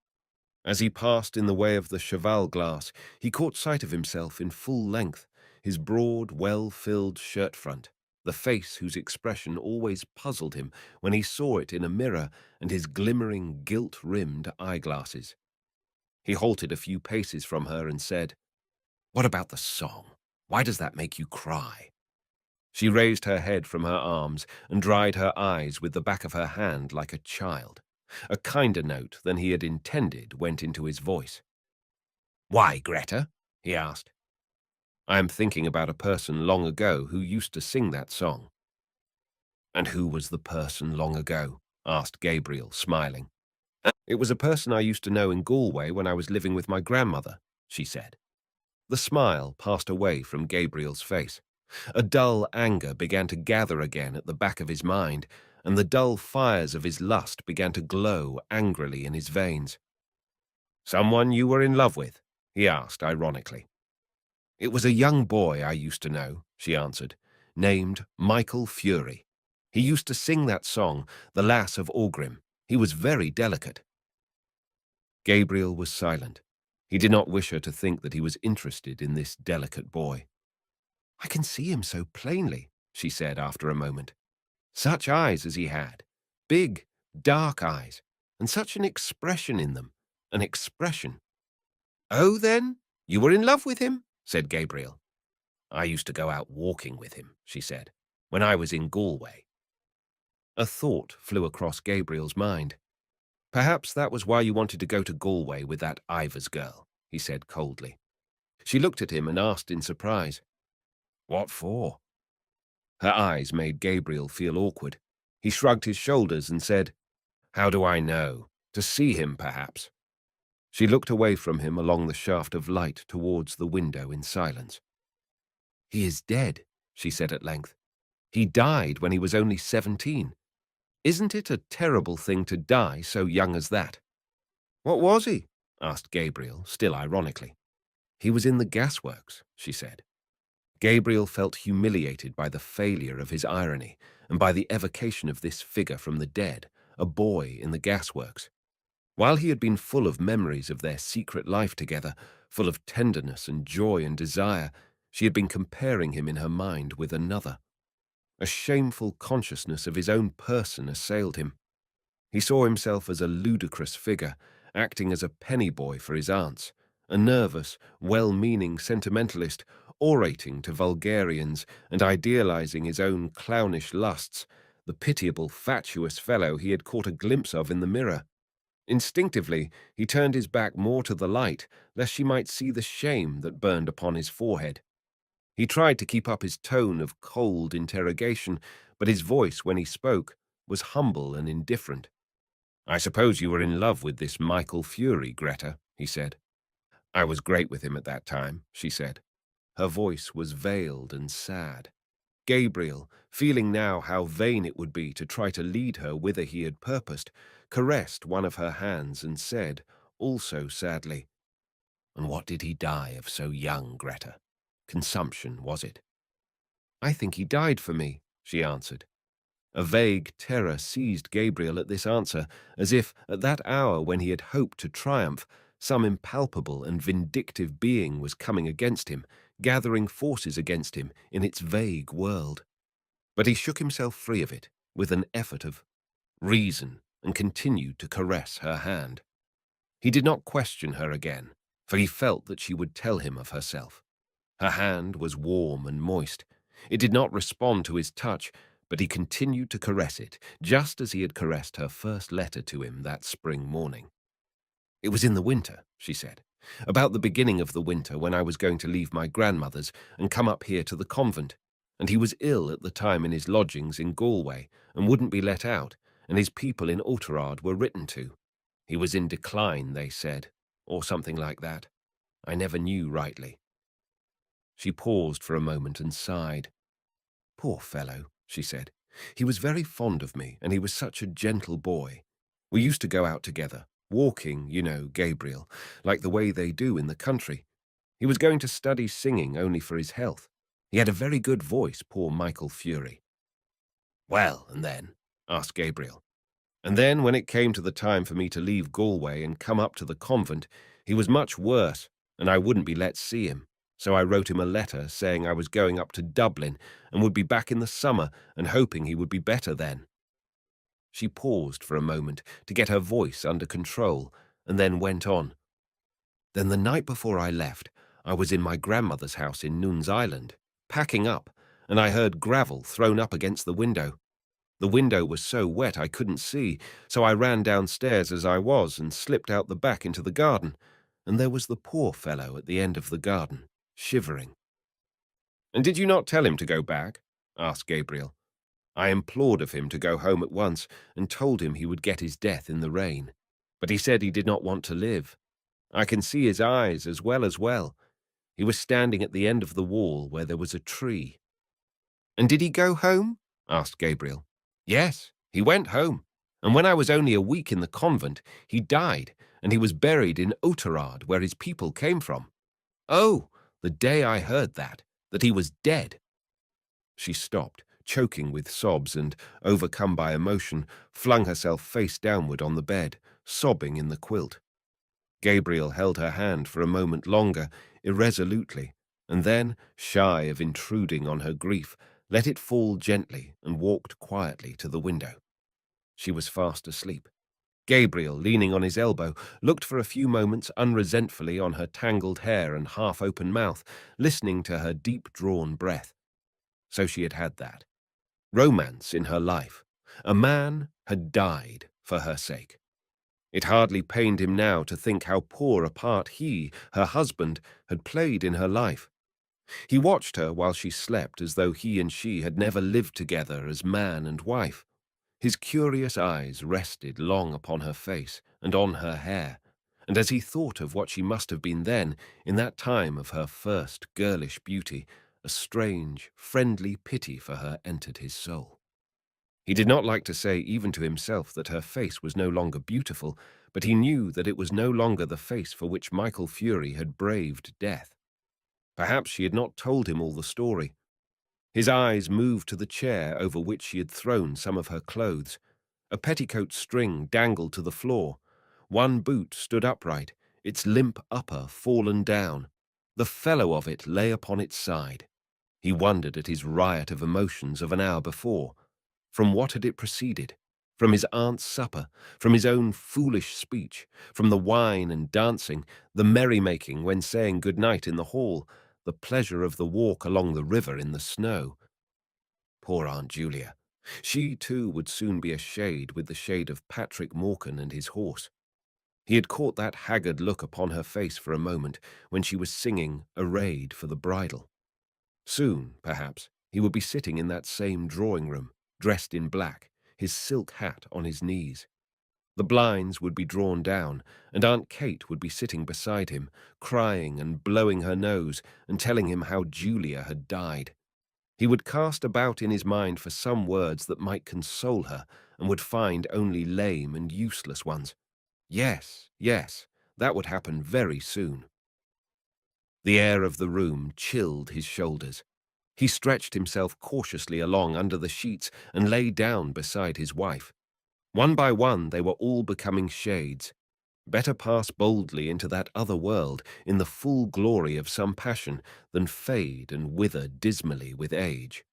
As he passed in the way of the cheval glass, he caught sight of himself in full length, his broad, well-filled shirt front, the face whose expression always puzzled him when he saw it in a mirror, and his glimmering, gilt-rimmed eyeglasses. He halted a few paces from her and said, "What about the song? Why does that make you cry?" She raised her head from her arms and dried her eyes with the back of her hand like a child. A kinder note than he had intended went into his voice. "Why, Greta?" he asked. "I am thinking about a person long ago who used to sing that song." "And who was the person long ago?" asked Gabriel, smiling. It was a person I used to know in Galway when I was living with my grandmother, she said. The smile passed away from Gabriel's face. A dull anger began to gather again at the back of his mind, and the dull fires of his lust began to glow angrily in his veins. "Someone you were in love with?" he asked ironically. "It was a young boy I used to know," she answered, "named Michael Fury. He used to sing that song, The Lass of Aughrim. He was very delicate." Gabriel was silent. He did not wish her to think that he was interested in this delicate boy. "I can see him so plainly," she said after a moment. "Such eyes as he had. Big, dark eyes, and such an expression in them. An expression." "Oh, then, you were in love with him?" said Gabriel. "I used to go out walking with him," she said, "when I was in Galway." A thought flew across Gabriel's mind. "Perhaps that was why you wanted to go to Galway with that Ivors girl," he said coldly. She looked at him and asked in surprise, "What for?" Her eyes made Gabriel feel awkward. He shrugged his shoulders and said, "How do I know? To see him, perhaps." She looked away from him along the shaft of light towards the window in silence. "He is dead," she said at length. "He died when he was only 17. Isn't it a terrible thing to die so young as that?" "What was he?" asked Gabriel, still ironically. "He was in the gasworks," she said. Gabriel felt humiliated by the failure of his irony and by the evocation of this figure from the dead, a boy in the gasworks. While he had been full of memories of their secret life together, full of tenderness and joy and desire, she had been comparing him in her mind with another. A shameful consciousness of his own person assailed him. He saw himself as a ludicrous figure, acting as a penny boy for his aunts, a nervous, well-meaning sentimentalist, orating to vulgarians and idealizing his own clownish lusts, the pitiable, fatuous fellow he had caught a glimpse of in the mirror. Instinctively, he turned his back more to the light, lest she might see the shame that burned upon his forehead. He tried to keep up his tone of cold interrogation, but his voice, when he spoke, was humble and indifferent. "I suppose you were in love with this Michael Fury, Greta," he said. "I was great with him at that time," she said. Her voice was veiled and sad. Gabriel, feeling now how vain it would be to try to lead her whither he had purposed, caressed one of her hands and said, also sadly, "And what did he die of so young, Greta? Consumption, was it?" "I think he died for me," she answered. A vague terror seized Gabriel at this answer, as if, at that hour when he had hoped to triumph, some impalpable and vindictive being was coming against him, gathering forces against him in its vague world. But he shook himself free of it, with an effort of reason, and continued to caress her hand. He did not question her again, for he felt that she would tell him of herself. Her hand was warm and moist. It did not respond to his touch, but he continued to caress it, just as he had caressed her first letter to him that spring morning. "It was in the winter," she said, "about the beginning of the winter when I was going to leave my grandmother's and come up here to the convent, and he was ill at the time in his lodgings in Galway and wouldn't be let out, and his people in Oughterard were written to. He was in decline, they said, or something like that. I never knew rightly." She paused for a moment and sighed. "Poor fellow," she said. "He was very fond of me, and he was such a gentle boy. We used to go out together, walking, you know, Gabriel, like the way they do in the country. He was going to study singing only for his health. He had a very good voice, poor Michael Fury." "Well, and then?" asked Gabriel. "And then, when it came to the time for me to leave Galway and come up to the convent, he was much worse, and I wouldn't be let see him. So I wrote him a letter saying I was going up to Dublin and would be back in the summer and hoping he would be better then." She paused for a moment to get her voice under control and then went on. "Then the night before I left, I was in my grandmother's house in Nuns Island, packing up, and I heard gravel thrown up against the window. The window was so wet I couldn't see, so I ran downstairs as I was and slipped out the back into the garden, and there was the poor fellow at the end of the garden, shivering." "And did you not tell him to go back?" asked Gabriel. I implored of him to go home at once and told him he would get his death in the rain. But he said he did not want to live. I can see his eyes as well. He was standing at the end of the wall where there was a tree. And did he go home? Asked Gabriel. Yes, he went home. And when I was only a week in the convent, he died, and he was buried in Oughterard, where his people came from. Oh, the day I heard that he was dead. She stopped, choking with sobs, and, overcome by emotion, flung herself face downward on the bed, sobbing in the quilt. Gabriel held her hand for a moment longer, irresolutely, and then, shy of intruding on her grief, let it fall gently and walked quietly to the window. She was fast asleep. Gabriel, leaning on his elbow, looked for a few moments unresentfully on her tangled hair and half-open mouth, listening to her deep-drawn breath. So she had had that. Romance in her life. A man had died for her sake. It hardly pained him now to think how poor a part he, her husband, had played in her life. He watched her while she slept as though he and she had never lived together as man and wife. His curious eyes rested long upon her face and on her hair, and as he thought of what she must have been then, in that time of her first girlish beauty, a strange, friendly pity for her entered his soul. He did not like to say even to himself that her face was no longer beautiful, but he knew that it was no longer the face for which Michael Fury had braved death. Perhaps she had not told him all the story. His eyes moved to the chair over which she had thrown some of her clothes. A petticoat string dangled to the floor. One boot stood upright, its limp upper fallen down. The fellow of it lay upon its side. He wondered at his riot of emotions of an hour before. From what had it proceeded? From his aunt's supper, from his own foolish speech, from the wine and dancing, the merrymaking when saying good night in the hall, the pleasure of the walk along the river in the snow. Poor Aunt Julia. She, too, would soon be a shade with the shade of Patrick Morkan and his horse. He had caught that haggard look upon her face for a moment when she was singing Arrayed for the Bridal. Soon, perhaps, he would be sitting in that same drawing-room, dressed in black, his silk hat on his knees. The blinds would be drawn down, and Aunt Kate would be sitting beside him, crying and blowing her nose and telling him how Julia had died. He would cast about in his mind for some words that might console her, and would find only lame and useless ones. Yes, that would happen very soon. The air of the room chilled his shoulders. He stretched himself cautiously along under the sheets and lay down beside his wife. One by one they were all becoming shades. Better pass boldly into that other world in the full glory of some passion than fade and wither dismally with age.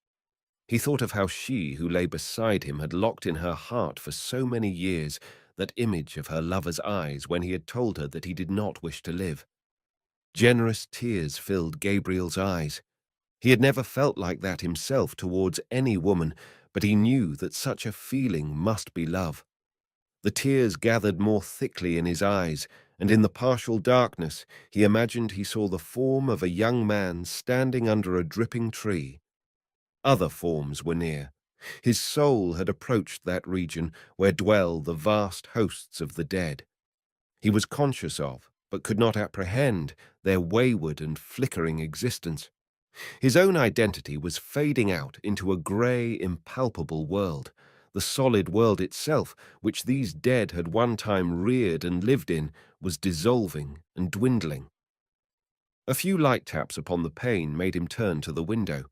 He thought of how she who lay beside him had locked in her heart for so many years that image of her lover's eyes when he had told her that he did not wish to live. Generous tears filled Gabriel's eyes. He had never felt like that himself towards any woman, but he knew that such a feeling must be love. The tears gathered more thickly in his eyes, and in the partial darkness he imagined he saw the form of a young man standing under a dripping tree. Other forms were near. His soul had approached that region where dwell the vast hosts of the dead. He was conscious of, but could not apprehend, their wayward and flickering existence. His own identity was fading out into a grey, impalpable world. The solid world itself, which these dead had one time reared and lived in, was dissolving and dwindling. A few light taps upon the pane made him turn to the window.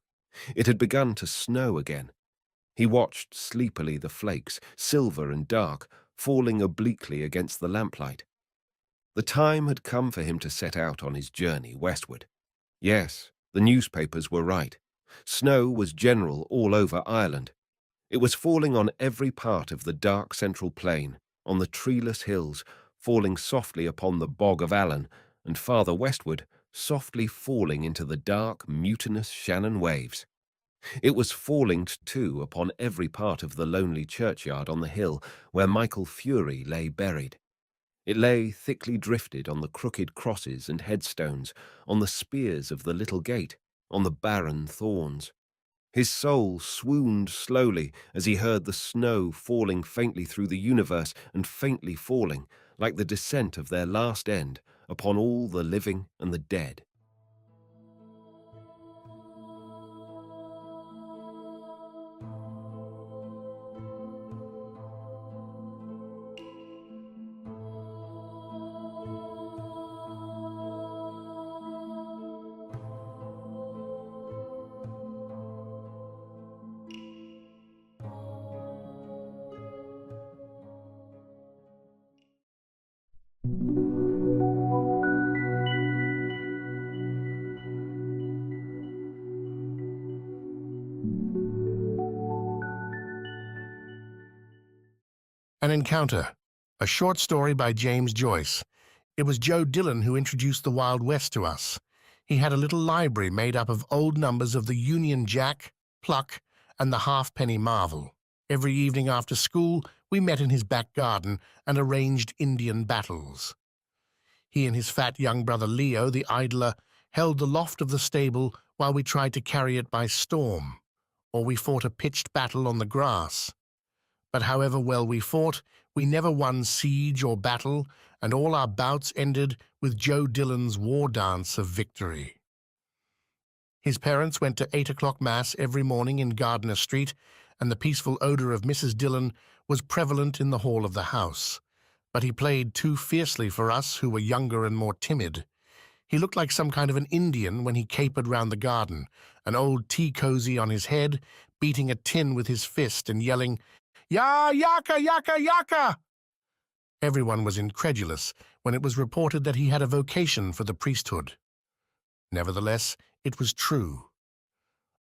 It had begun to snow again. He watched sleepily the flakes, silver and dark, falling obliquely against the lamplight. The time had come for him to set out on his journey westward. Yes, the newspapers were right. Snow was general all over Ireland. It was falling on every part of the dark central plain, on the treeless hills, falling softly upon the bog of Allen, and farther westward, softly falling into the dark, mutinous Shannon waves. It was falling, too, upon every part of the lonely churchyard on the hill where Michael Fury lay buried. It lay thickly drifted on the crooked crosses and headstones, on the spears of the little gate, on the barren thorns. His soul swooned slowly as he heard the snow falling faintly through the universe and faintly falling, like the descent of their last end, upon all the living and the dead. An Encounter, a short story by James Joyce. It was Joe Dillon who introduced the Wild West to us. He had a little library made up of old numbers of the Union Jack, Pluck, and the Halfpenny Marvel. Every evening after school, we met in his back garden and arranged Indian battles. He and his fat young brother Leo, the idler, held the loft of the stable while we tried to carry it by storm, or we fought a pitched battle on the grass. But however well we fought, we never won siege or battle, and all our bouts ended with Joe Dillon's war dance of victory. His parents went to 8 o'clock Mass every morning in Gardiner Street, and the peaceful odor of Mrs. Dillon was prevalent in the hall of the house. But he played too fiercely for us, who were younger and more timid. He looked like some kind of an Indian when he capered round the garden, an old tea cozy on his head, beating a tin with his fist and yelling, "Ya, yaka, yaka, yaka!" Everyone was incredulous when it was reported that he had a vocation for the priesthood. Nevertheless, it was true.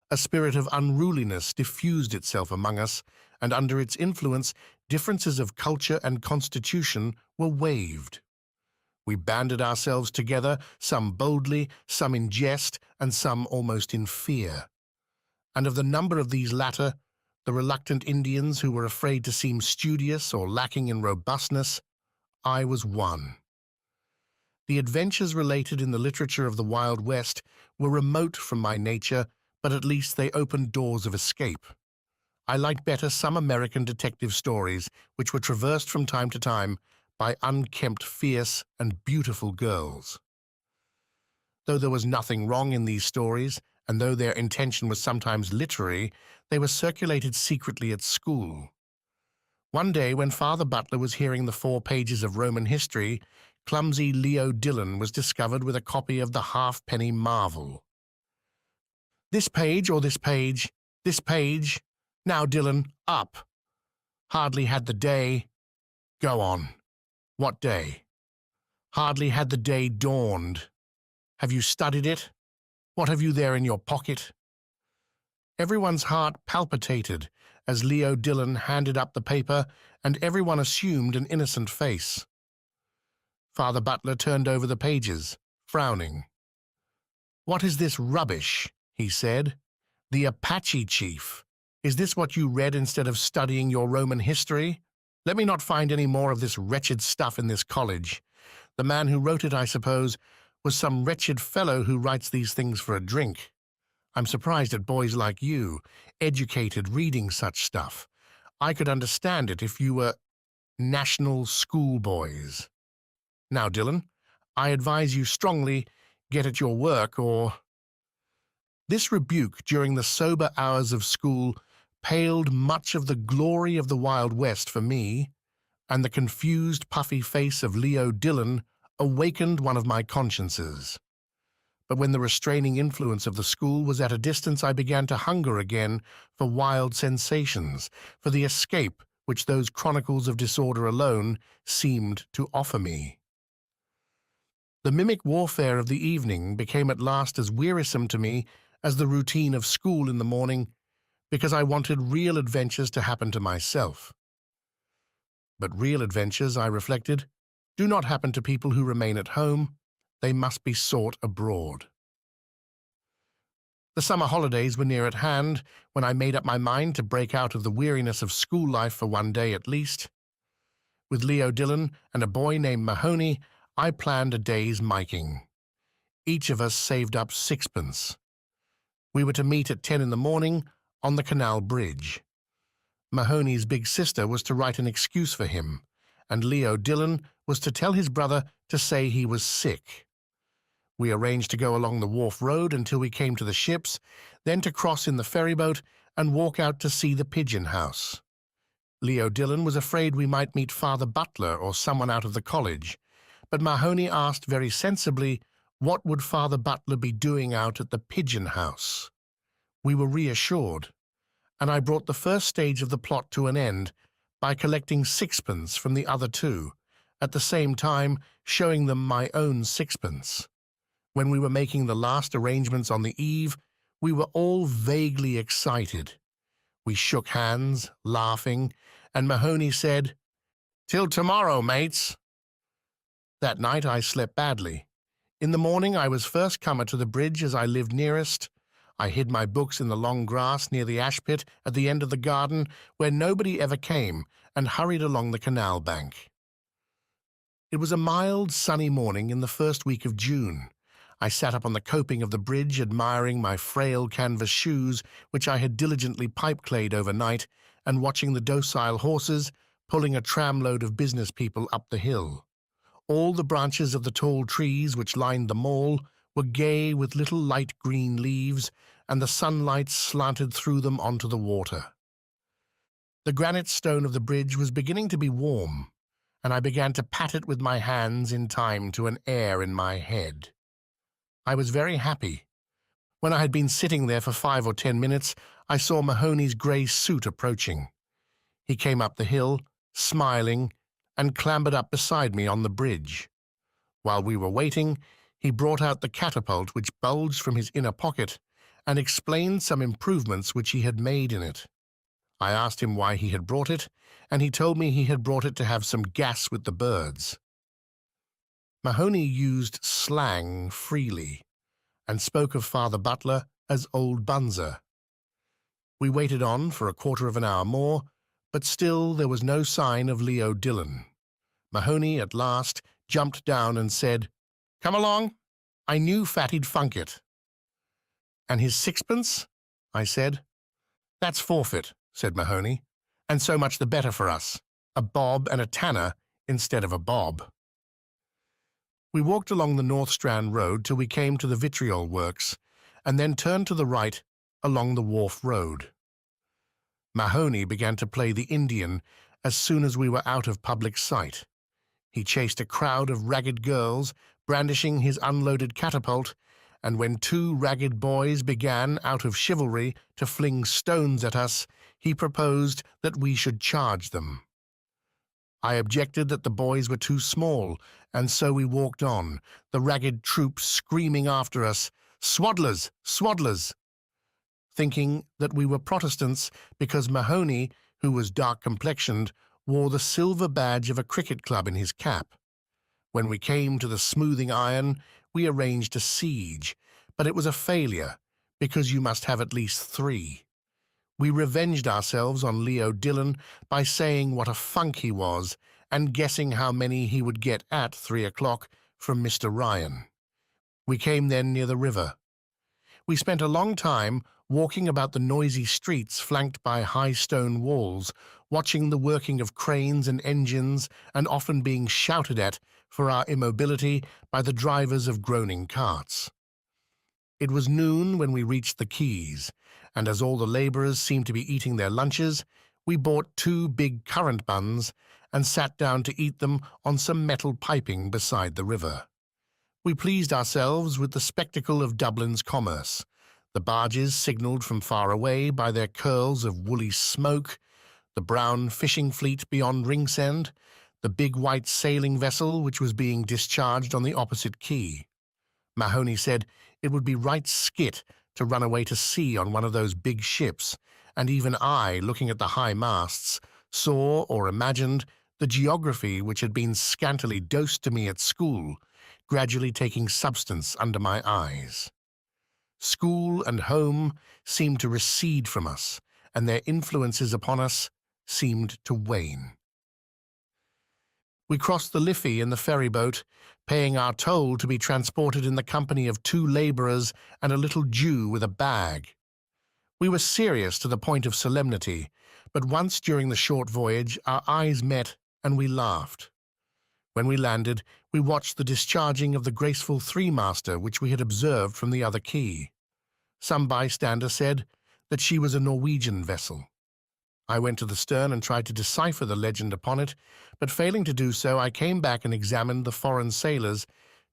A spirit of unruliness diffused itself among us, and under its influence, differences of culture and constitution were waived. We banded ourselves together, some boldly, some in jest, and some almost in fear. And of the number of these latter, the reluctant Indians who were afraid to seem studious or lacking in robustness, I was one. The adventures related in the literature of the Wild West were remote from my nature, but at least they opened doors of escape. I liked better some American detective stories, which were traversed from time to time by unkempt, fierce, and beautiful girls. Though there was nothing wrong in these stories, and though their intention was sometimes literary, they were circulated secretly at school. One day, when Father Butler was hearing the 4 pages of Roman history, clumsy Leo Dillon was discovered with a copy of the Halfpenny Marvel. "This page or this page? This page? Now, Dillon, up!" Hardly had the day... Go on. What day? Hardly had the day dawned. Have you studied it? What have you there in your pocket? Everyone's heart palpitated as Leo Dillon handed up the paper, and everyone assumed an innocent face. Father Butler turned over the pages, frowning. "What is this rubbish?" he said. "The Apache chief. Is this what you read instead of studying your Roman history? Let me not find any more of this wretched stuff in this college. The man who wrote it, I suppose, was some wretched fellow who writes these things for a drink. I'm surprised at boys like you, educated, reading such stuff. I could understand it if you were national schoolboys. Now, Dillon, I advise you strongly, get at your work or—" This rebuke during the sober hours of school paled much of the glory of the Wild West for me, and the confused, puffy face of Leo Dillon awakened one of my consciences. But when the restraining influence of the school was at a distance, I began to hunger again for wild sensations, for the escape which those chronicles of disorder alone seemed to offer me. The mimic warfare of the evening became at last as wearisome to me as the routine of school in the morning, because I wanted real adventures to happen to myself. But real adventures, I reflected, do not happen to people who remain at home. They must be sought abroad. The summer holidays were near at hand when I made up my mind to break out of the weariness of school life for one day at least. With Leo Dillon and a boy named Mahoney, I planned a day's miking. Each of us saved up 6pence. We were to meet at 10 in the morning on the canal bridge. Mahoney's big sister was to write an excuse for him, and Leo Dillon was to tell his brother to say he was sick. We arranged to go along the wharf road until we came to the ships, then to cross in the ferryboat and walk out to see the pigeon house. Leo Dillon was afraid we might meet Father Butler or someone out of the college, but Mahoney asked very sensibly what would Father Butler be doing out at the pigeon house. We were reassured, and I brought the first stage of the plot to an end by collecting sixpence from the other two, at the same time showing them my own sixpence. When we were making the last arrangements on the eve, we were all vaguely excited. We shook hands, laughing, and Mahoney said, "Till tomorrow, mates." That night I slept badly. In the morning I was first comer to the bridge as I lived nearest. I hid my books in the long grass near the ash pit at the end of the garden where nobody ever came, and hurried along the canal bank. It was a mild, sunny morning in the first week of June. I sat up on the coping of the bridge admiring my frail canvas shoes, which I had diligently pipe-clayed overnight, and watching the docile horses pulling a tramload of business people up the hill. All the branches of the tall trees which lined the mall were gay with little light green leaves, and the sunlight slanted through them onto the water. The granite stone of the bridge was beginning to be warm, and I began to pat it with my hands in time to an air in my head. I was very happy. When I had been sitting there for 5 or 10 minutes, I saw Mahoney's grey suit approaching. He came up the hill, smiling, and clambered up beside me on the bridge. While we were waiting, he brought out the catapult which bulged from his inner pocket and explained some improvements which he had made in it. I asked him why he had brought it, and he told me he had brought it to have some gas with the birds. Mahoney used slang freely and spoke of Father Butler as Old Bunzer. We waited on for a quarter of an hour more, but still there was no sign of Leo Dillon. Mahoney at last jumped down and said, "Come along. I knew Fatty'd funk it." "And his sixpence?" I said. "That's forfeit," said Mahoney, "and so much the better for us. A bob and a tanner instead of a bob." We walked along the North Strand Road till we came to the vitriol works, and then turned to the right along the Wharf Road. Mahoney began to play the Indian as soon as we were out of public sight. He chased a crowd of ragged girls, brandishing his unloaded catapult, and when 2 ragged boys began, out of chivalry, to fling stones at us, he proposed that we should charge them. I objected that the boys were too small, and so we walked on, the ragged troop screaming after us, "Swaddlers! Swaddlers!" thinking that we were Protestants because Mahoney, who was dark-complexioned, wore the silver badge of a cricket club in his cap. When we came to the smoothing iron, we arranged a siege, but it was a failure, because you must have at least 3. We revenged ourselves on Leo Dillon by saying what a funk he was and guessing how many he would get at 3 o'clock from Mr. Ryan. We came then near the river. We spent a long time walking about the noisy streets flanked by high stone walls, watching the working of cranes and engines, and often being shouted at for our immobility by the drivers of groaning carts. It was noon when we reached the quays, and as all the labourers seemed to be eating their lunches, we bought 2 big currant buns and sat down to eat them on some metal piping beside the river. We pleased ourselves with the spectacle of Dublin's commerce. The barges signalled from far away by their curls of woolly smoke, the brown fishing fleet beyond Ringsend, the big white sailing vessel which was being discharged on the opposite quay. Mahoney said it would be right skit to run away to sea on one of those big ships, and even I, looking at the high masts, saw or imagined the geography which had been scantily dosed to me at school, gradually taking substance under my eyes. School and home seemed to recede from us, and their influences upon us seemed to wane. We crossed the Liffey in the ferry boat, paying our toll to be transported in the company of 2 labourers and a little Jew with a bag. We were serious to the point of solemnity, but once during the short voyage our eyes met and we laughed. When we landed, we watched the discharging of the graceful 3-master which we had observed from the other quay. Some bystander said that she was a Norwegian vessel. I went to the stern and tried to decipher the legend upon it, but failing to do so, I came back and examined the foreign sailors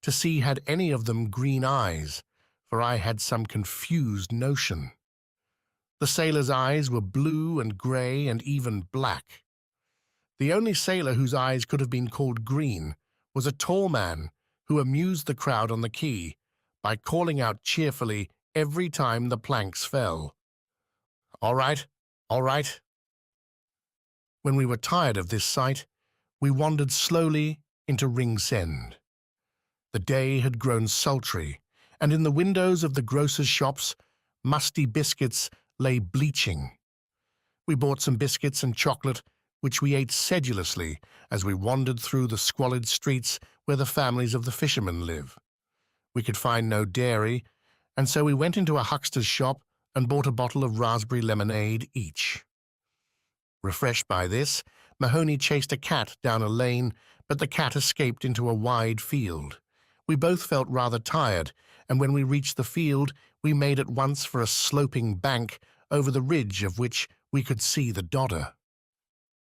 to see had any of them green eyes, for I had some confused notion. The sailors' eyes were blue and grey and even black. The only sailor whose eyes could have been called green was a tall man who amused the crowd on the quay by calling out cheerfully every time the planks fell, "All right, all right." When we were tired of this sight, we wandered slowly into Ringsend. The day had grown sultry, and in the windows of the grocers' shops, musty biscuits lay bleaching. We bought some biscuits and chocolate, which we ate sedulously as we wandered through the squalid streets where the families of the fishermen live. We could find no dairy, and so we went into a huckster's shop and bought a bottle of raspberry lemonade each. Refreshed by this, Mahoney chased a cat down a lane, but the cat escaped into a wide field. We both felt rather tired, and when we reached the field, we made at once for a sloping bank over the ridge of which we could see the Dodder.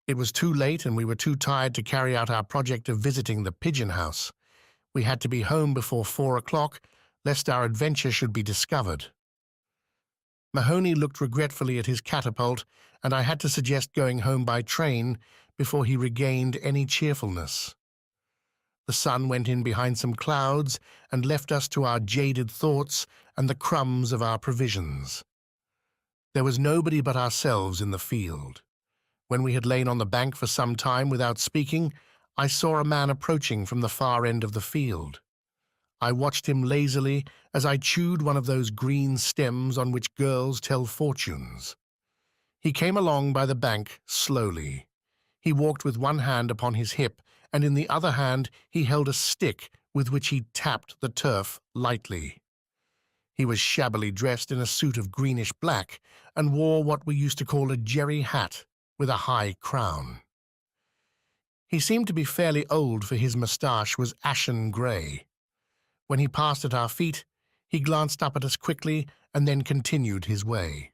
It was too late, and we were too tired to carry out our project of visiting the pigeon house. We had to be home before 4 o'clock, lest our adventure should be discovered. Mahoney looked regretfully at his catapult, and I had to suggest going home by train before he regained any cheerfulness. The sun went in behind some clouds and left us to our jaded thoughts and the crumbs of our provisions. There was nobody but ourselves in the field. When we had lain on the bank for some time without speaking, I saw a man approaching from the far end of the field. I watched him lazily as I chewed one of those green stems on which girls tell fortunes. He came along by the bank slowly. He walked with one hand upon his hip, and in the other hand he held a stick with which he tapped the turf lightly. He was shabbily dressed in a suit of greenish black, and wore what we used to call a jerry hat with a high crown. He seemed to be fairly old, for his moustache was ashen grey. When he passed at our feet, he glanced up at us quickly and then continued his way.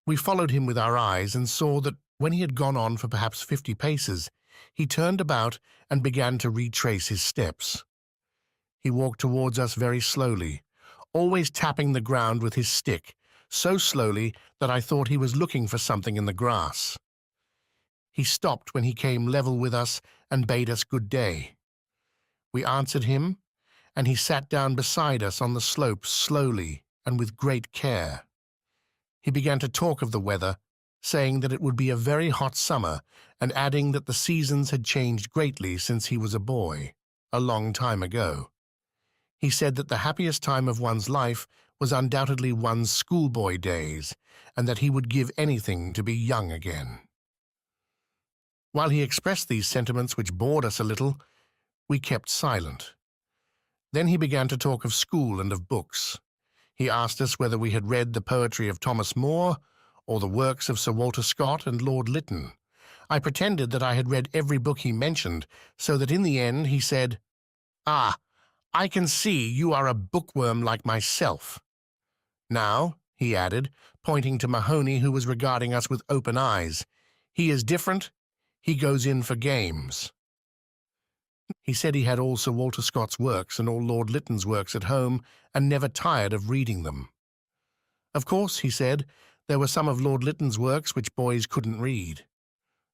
We followed him with our eyes and saw that when he had gone on for perhaps 50 paces, he turned about and began to retrace his steps. He walked towards us very slowly, always tapping the ground with his stick, so slowly that I thought he was looking for something in the grass. He stopped when he came level with us and bade us good day. We answered him, and he sat down beside us on the slope slowly and with great care. He began to talk of the weather, saying that it would be a very hot summer, and adding that the seasons had changed greatly since he was a boy, a long time ago. He said that the happiest time of one's life was undoubtedly one's schoolboy days, and that he would give anything to be young again. While he expressed these sentiments which bored us a little, we kept silent. Then he began to talk of school and of books. He asked us whether we had read the poetry of Thomas Moore or the works of Sir Walter Scott and Lord Lytton. I pretended that I had read every book he mentioned, so that in the end he said, "Ah, I can see you are a bookworm like myself. Now," he added, pointing to Mahoney, who was regarding us with open eyes, "he is different. He goes in for games." He said he had all Sir Walter Scott's works and all Lord Lytton's works at home, and never tired of reading them. Of course, he said, there were some of Lord Lytton's works which boys couldn't read.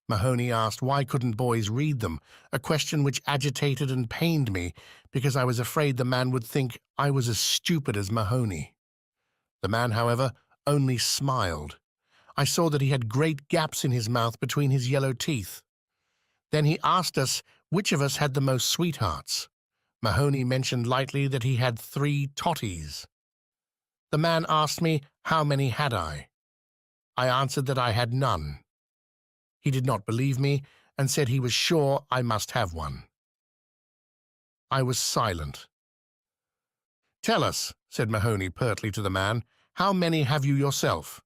Mahoney asked why couldn't boys read them, a question which agitated and pained me, because I was afraid the man would think I was as stupid as Mahoney. The man, however, only smiled. I saw that he had great gaps in his mouth between his yellow teeth. Then he asked us which of us had the most sweethearts. Mahoney mentioned lightly that he had 3 totties. The man asked me how many had I. I answered that I had none. He did not believe me, and said he was sure I must have one. I was silent. "Tell us," said Mahoney pertly to the man, "how many have you yourself?"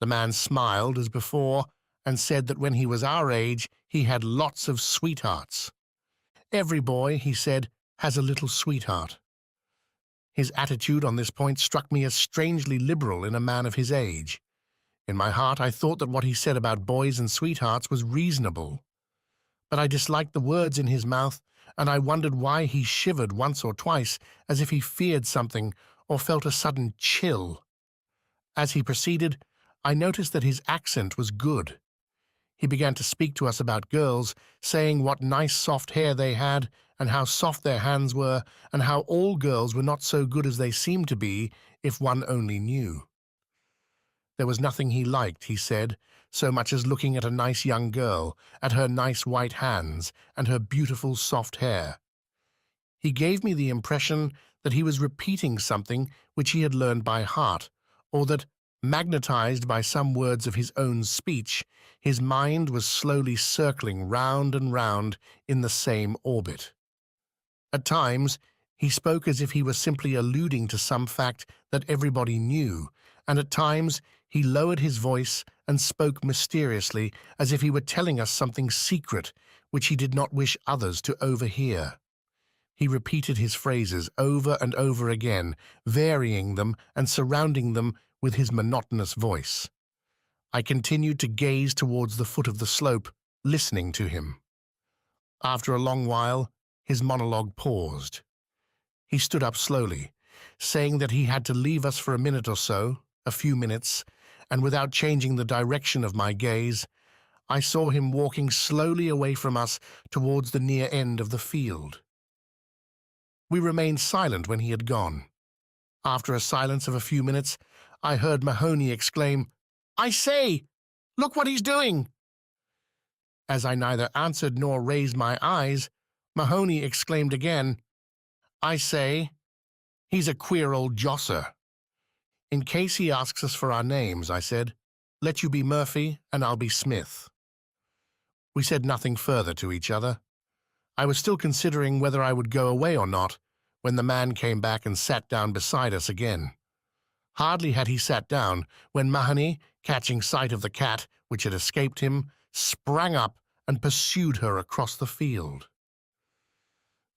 The man smiled as before and said that when he was our age he had lots of sweethearts. "Every boy," he said, "has a little sweetheart." His attitude on this point struck me as strangely liberal in a man of his age. In my heart I thought that what he said about boys and sweethearts was reasonable. But I disliked the words in his mouth, and I wondered why he shivered once or twice as if he feared something or felt a sudden chill. As he proceeded, I noticed that his accent was good. He began to speak to us about girls, saying what nice soft hair they had, and how soft their hands were, and how all girls were not so good as they seemed to be if one only knew. There was nothing he liked, he said, so much as looking at a nice young girl, at her nice white hands, and her beautiful soft hair. He gave me the impression that he was repeating something which he had learned by heart, or that, magnetized by some words of his own speech, his mind was slowly circling round and round in the same orbit. At times, he spoke as if he were simply alluding to some fact that everybody knew, and at times he lowered his voice and spoke mysteriously as if he were telling us something secret which he did not wish others to overhear. He repeated his phrases over and over again, varying them and surrounding them with his monotonous voice. I continued to gaze towards the foot of the slope, listening to him. After a long while, his monologue paused. He stood up slowly, saying that he had to leave us for a minute or so, a few minutes, and without changing the direction of my gaze, I saw him walking slowly away from us towards the near end of the field. We remained silent when he had gone. After a silence of a few minutes, I heard Mahoney exclaim, "I say, look what he's doing!" As I neither answered nor raised my eyes, Mahoney exclaimed again, "I say, he's a queer old josser." "In case he asks us for our names," I said, "let you be Murphy and I'll be Smith." We said nothing further to each other. I was still considering whether I would go away or not when the man came back and sat down beside us again. Hardly had he sat down when Mahoney, catching sight of the cat which had escaped him, sprang up and pursued her across the field.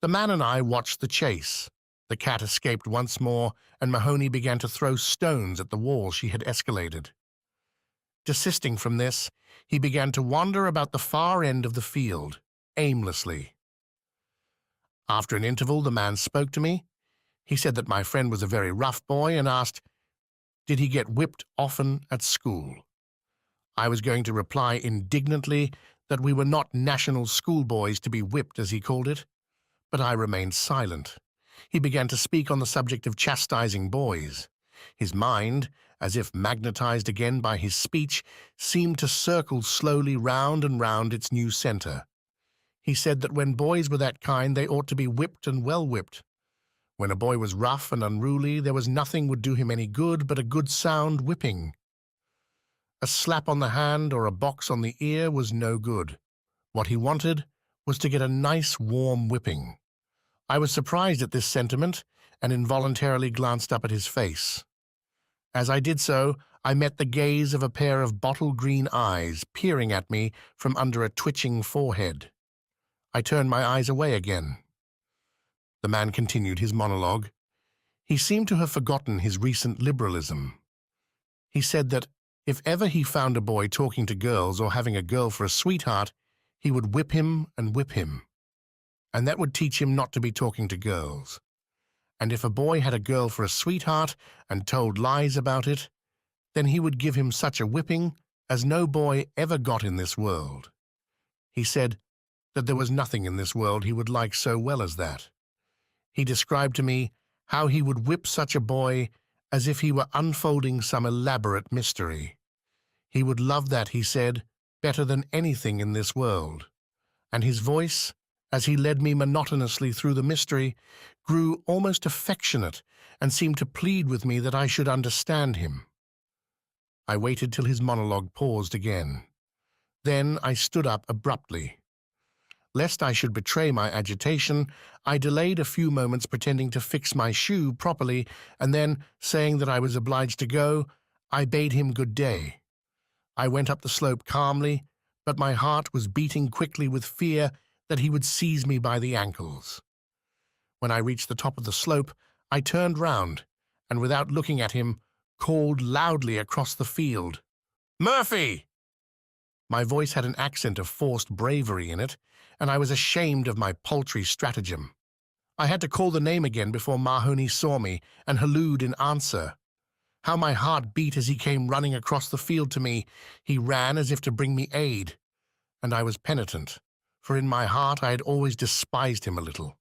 The man and I watched the chase. The cat escaped once more, and Mahoney began to throw stones at the wall she had escaladed. Desisting from this, he began to wander about the far end of the field, aimlessly. After an interval, the man spoke to me. He said that my friend was a very rough boy and asked, did he get whipped often at school? I was going to reply indignantly that we were not national schoolboys to be whipped, as he called it, but I remained silent. He began to speak on the subject of chastising boys. His mind, as if magnetized again by his speech, seemed to circle slowly round and round its new center. He said that when boys were that kind, they ought to be whipped and well whipped. When a boy was rough and unruly, there was nothing would do him any good but a good sound whipping. A slap on the hand or a box on the ear was no good. What he wanted was to get a nice warm whipping. I was surprised at this sentiment and involuntarily glanced up at his face. As I did so, I met the gaze of a pair of bottle-green eyes peering at me from under a twitching forehead. I turned my eyes away again. The man continued his monologue. He seemed to have forgotten his recent liberalism. He said that if ever he found a boy talking to girls or having a girl for a sweetheart, he would whip him and whip him. And that would teach him not to be talking to girls. And if a boy had a girl for a sweetheart and told lies about it, then he would give him such a whipping as no boy ever got in this world. He said that there was nothing in this world he would like so well as that. He described to me how he would whip such a boy as if he were unfolding some elaborate mystery. He would love that, he said, better than anything in this world. And his voice, as he led me monotonously through the mystery, grew almost affectionate and seemed to plead with me that I should understand him. I waited till his monologue paused again. Then I stood up abruptly. Lest I should betray my agitation, I delayed a few moments pretending to fix my shoe properly, and then, saying that I was obliged to go, I bade him good day. I went up the slope calmly, but my heart was beating quickly with fear that he would seize me by the ankles. When I reached the top of the slope, I turned round, and without looking at him, called loudly across the field, "Murphy!" My voice had an accent of forced bravery in it, and I was ashamed of my paltry stratagem. I had to call the name again before Mahoney saw me and hallooed in answer. How my heart beat as he came running across the field to me. He ran as if to bring me aid, and I was penitent, for in my heart I had always despised him a little.